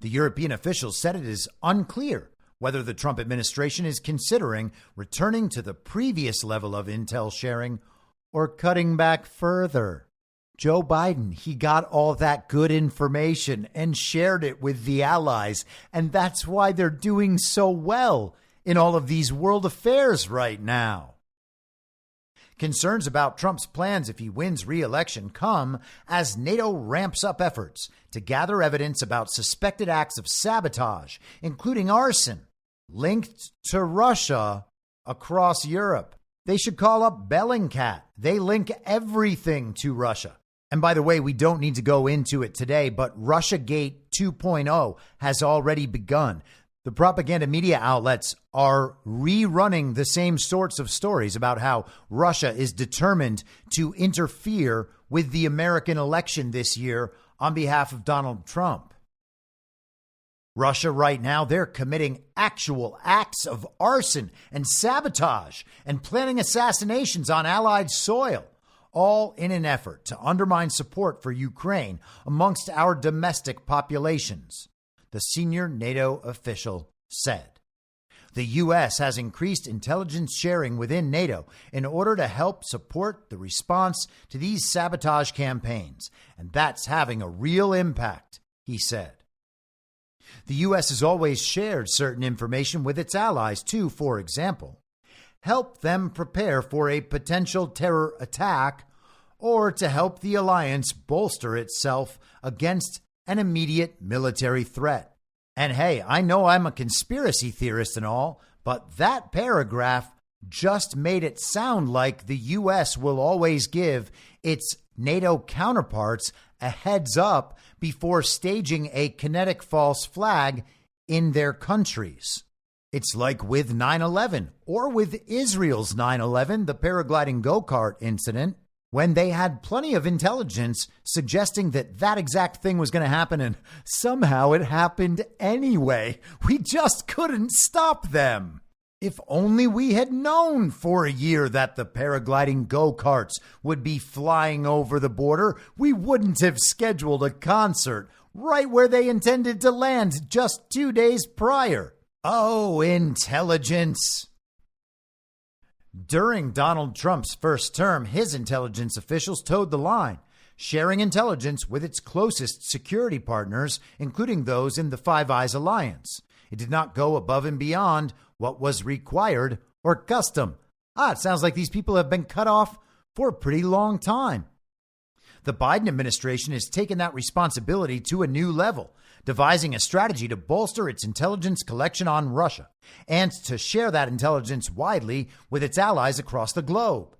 The European officials said it is unclear whether the Trump administration is considering returning to the previous level of intel sharing or cutting back further. Joe Biden, he got all that good information and shared it with the allies, and that's why they're doing so well in all of these world affairs right now. Concerns about Trump's plans if he wins re-election come as NATO ramps up efforts to gather evidence about suspected acts of sabotage, including arson, linked to Russia across Europe. They should call up Bellingcat. They link everything to Russia. And by the way, we don't need to go into it today, but Russiagate 2.0 has already begun. The propaganda media outlets are rerunning the same sorts of stories about how Russia is determined to interfere with the American election this year on behalf of Donald Trump. Russia right now, they're committing actual acts of arson and sabotage and planning assassinations on Allied soil, all in an effort to undermine support for Ukraine amongst our domestic populations, the senior NATO official said. The U.S. has increased intelligence sharing within NATO in order to help support the response to these sabotage campaigns, and that's having a real impact, he said. The U.S. has always shared certain information with its allies to, for example, help them prepare for a potential terror attack or to help the alliance bolster itself against an immediate military threat. And hey, I know I'm a conspiracy theorist and all, but that paragraph just made it sound like the U.S. will always give its NATO counterparts a heads up before staging a kinetic false flag in their countries. It's like with 9/11 or with Israel's 9/11, the paragliding go-kart incident, when they had plenty of intelligence suggesting that that exact thing was going to happen, and somehow it happened anyway. We just couldn't stop them. If only we had known for a year that the paragliding go-karts would be flying over the border, we wouldn't have scheduled a concert right where they intended to land just 2 days prior. Oh, intelligence. During Donald Trump's first term, his intelligence officials towed the line, sharing intelligence with its closest security partners, including those in the Five Eyes alliance. It did not go above and beyond what was required or custom. It sounds like these people have been cut off for a pretty long time. The Biden administration has taken that responsibility to a new level, devising a strategy to bolster its intelligence collection on Russia and to share that intelligence widely with its allies across the globe.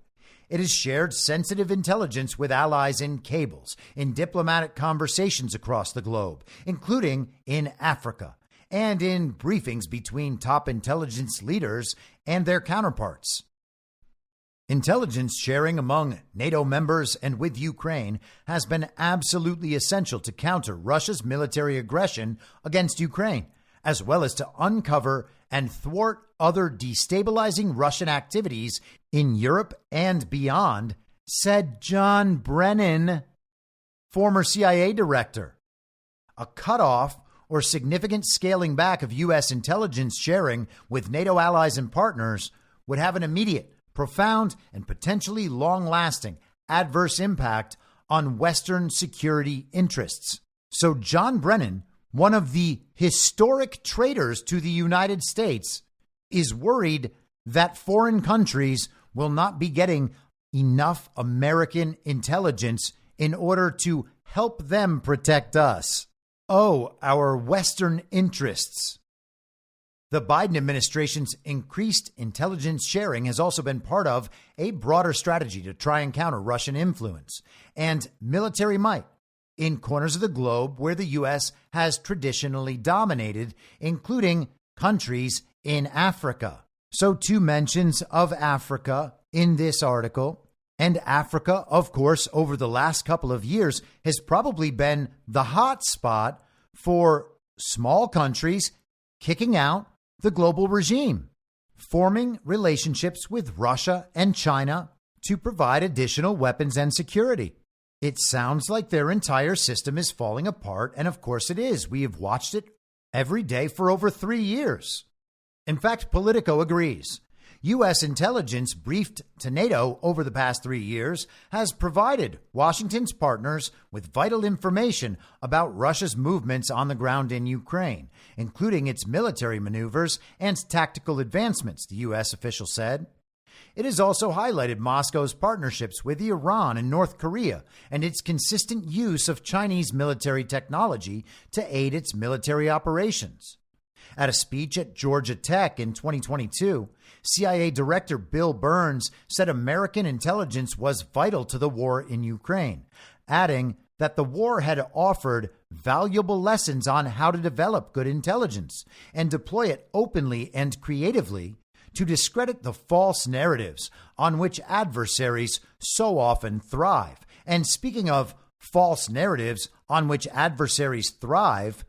It has shared sensitive intelligence with allies in cables, in diplomatic conversations across the globe, including in Africa, and in briefings between top intelligence leaders and their counterparts. Intelligence sharing among NATO members and with Ukraine has been absolutely essential to counter Russia's military aggression against Ukraine, as well as to uncover and thwart other destabilizing Russian activities in Europe and beyond, said John Brennan, former CIA director. A cutoff or significant scaling back of U.S. intelligence sharing with NATO allies and partners would have an immediate, profound, and potentially long-lasting adverse impact on Western security interests. So John Brennan, one of the historic traitors to the United States, is worried that foreign countries will not be getting enough American intelligence in order to help them protect us. Oh, our Western interests. The Biden administration's increased intelligence sharing has also been part of a broader strategy to try and counter Russian influence and military might in corners of the globe where the U.S. has traditionally dominated, including countries in Africa. So 2 mentions of Africa in this article. And Africa, of course, over the last couple of years has probably been the hot spot for small countries kicking out the global regime, forming relationships with Russia and China to provide additional weapons and security. It sounds like their entire system is falling apart, and of course it is. We have watched it every day for over 3 years. In fact, Politico agrees. U.S. intelligence briefed to NATO over the past 3 years has provided Washington's partners with vital information about Russia's movements on the ground in Ukraine, including its military maneuvers and tactical advancements, the U.S. official said. It has also highlighted Moscow's partnerships with Iran and North Korea and its consistent use of Chinese military technology to aid its military operations. At a speech at Georgia Tech in 2022, CIA Director Bill Burns said American intelligence was vital to the war in Ukraine, adding that the war had offered valuable lessons on how to develop good intelligence and deploy it openly and creatively to discredit the false narratives on which adversaries so often thrive. And speaking of false narratives on which adversaries thrive,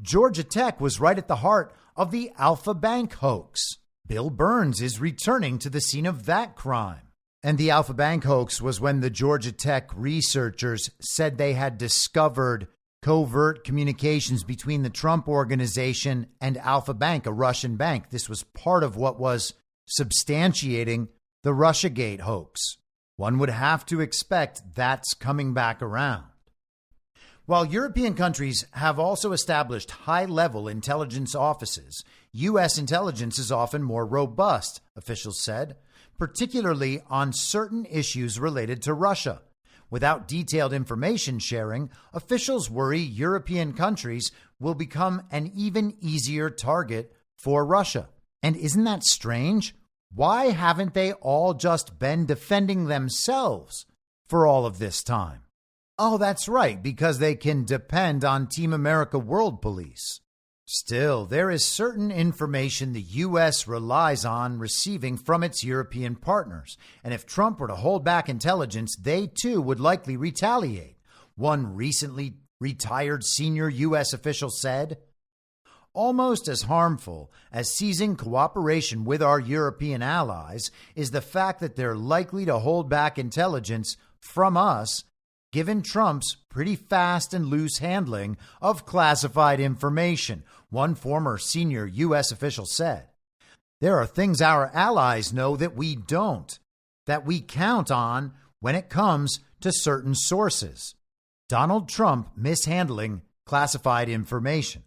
Georgia Tech was right at the heart of the Alpha Bank hoax. Bill Burns is returning to the scene of that crime. And the Alpha Bank hoax was when the Georgia Tech researchers said they had discovered covert communications between the Trump Organization and Alpha Bank, a Russian bank. This was part of what was substantiating the Russiagate hoax. One would have to expect that's coming back around. While European countries have also established high-level intelligence offices, U.S. intelligence is often more robust, officials said, particularly on certain issues related to Russia. Without detailed information sharing, officials worry European countries will become an even easier target for Russia. And isn't that strange? Why haven't they all just been defending themselves for all of this time? Oh, that's right, because they can depend on Team America World Police. Still, there is certain information the U.S. relies on receiving from its European partners, and if Trump were to hold back intelligence, they too would likely retaliate. One recently retired senior U.S. official said, "Almost as harmful as seizing cooperation with our European allies is the fact that they're likely to hold back intelligence from us, given Trump's pretty fast and loose handling of classified information," one former senior U.S. official said. "There are things our allies know that we don't, that we count on when it comes to certain sources. Donald Trump mishandling classified information."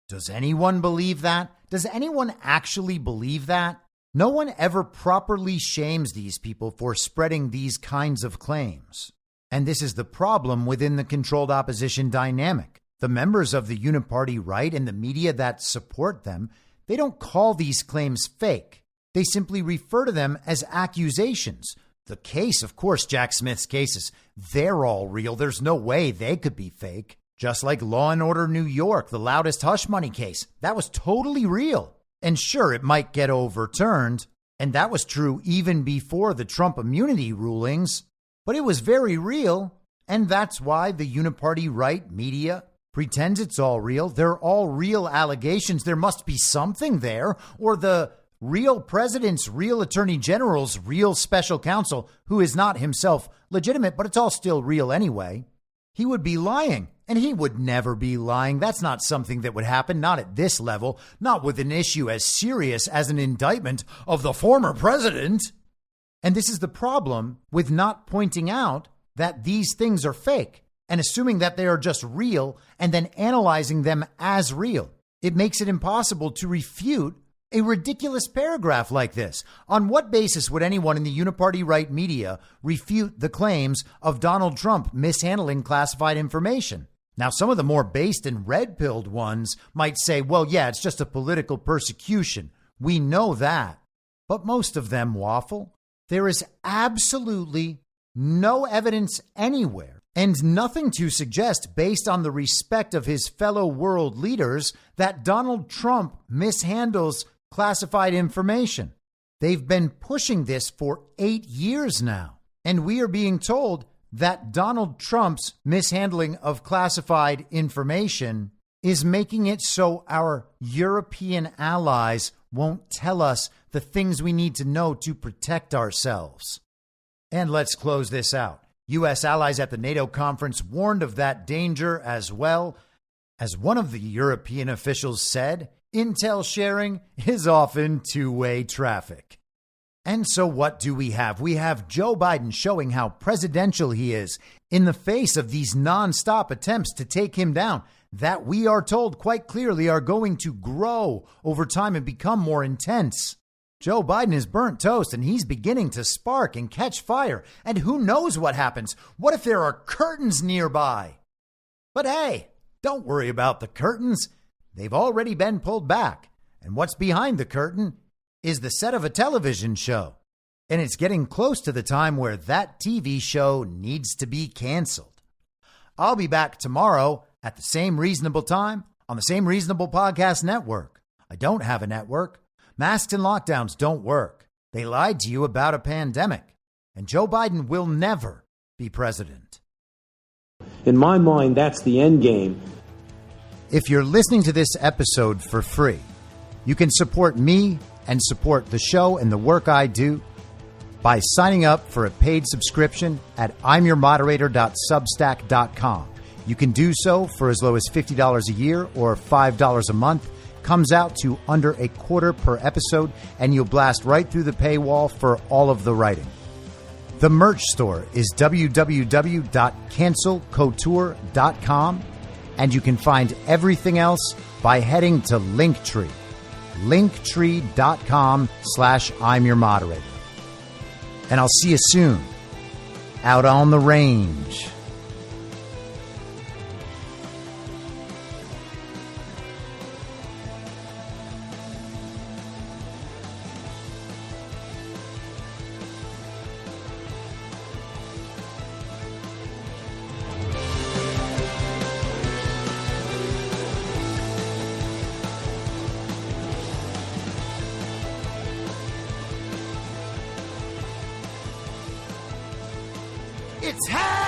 Does anyone believe that? Does anyone actually believe that? No one ever properly shames these people for spreading these kinds of claims. And this is the problem within the controlled opposition dynamic. The members of the uniparty right and the media that support them, they don't call these claims fake. They simply refer to them as accusations. The case, of course, Jack Smith's cases, they're all real. There's no way they could be fake. Just like Law and Order New York, the loudest hush money case, that was totally real. And sure, it might get overturned, and that was true even before the Trump immunity rulings, but it was very real, and that's why the uniparty right media pretends it's all real. They're all real allegations. There must be something there, or the real president's real attorney general's real special counsel, who is not himself legitimate, but it's all still real anyway. He would be lying, and he would never be lying. That's not something that would happen, not at this level, not with an issue as serious as an indictment of the former president. And this is the problem with not pointing out that these things are fake and assuming that they are just real and then analyzing them as real. It makes it impossible to refute a ridiculous paragraph like this. On what basis would anyone in the uniparty right media refute the claims of Donald Trump mishandling classified information? Now, some of the more based and red-pilled ones might say, well, yeah, it's just a political persecution. We know that. But most of them waffle. There is absolutely no evidence anywhere and nothing to suggest, based on the respect of his fellow world leaders, that Donald Trump mishandles classified information. They've been pushing this for 8 years now, and we are being told that Donald Trump's mishandling of classified information is making it so our European allies won't tell us the things we need to know to protect ourselves. And let's close this out. U.S. allies at the NATO conference warned of that danger as well. As one of the European officials said, intel sharing is often two-way traffic. And so what do we have? We have Joe Biden showing how presidential he is in the face of these nonstop attempts to take him down that we are told quite clearly are going to grow over time and become more intense. Joe Biden is burnt toast and he's beginning to spark and catch fire. And who knows what happens? What if there are curtains nearby? But hey, don't worry about the curtains. They've already been pulled back. And what's behind the curtain is the set of a television show. And it's getting close to the time where that TV show needs to be canceled. I'll be back tomorrow at the same reasonable time on the same reasonable podcast network. I don't have a network. Masks and lockdowns don't work. They lied to you about a pandemic. And Joe Biden will never be president. In my mind, that's the end game. If you're listening to this episode for free, you can support me and support the show and the work I do by signing up for a paid subscription at imyourmoderator.substack.com. You can do so for as low as $50 a year or $5 a month. Comes out to under $0.25 per episode, and you'll blast right through the paywall for all of the writing. The merch store is www.cancelcouture.com, and you can find everything else by heading to Linktree, linktree.com/I'm your moderator. And I'll see you soon out on the range. It's happening!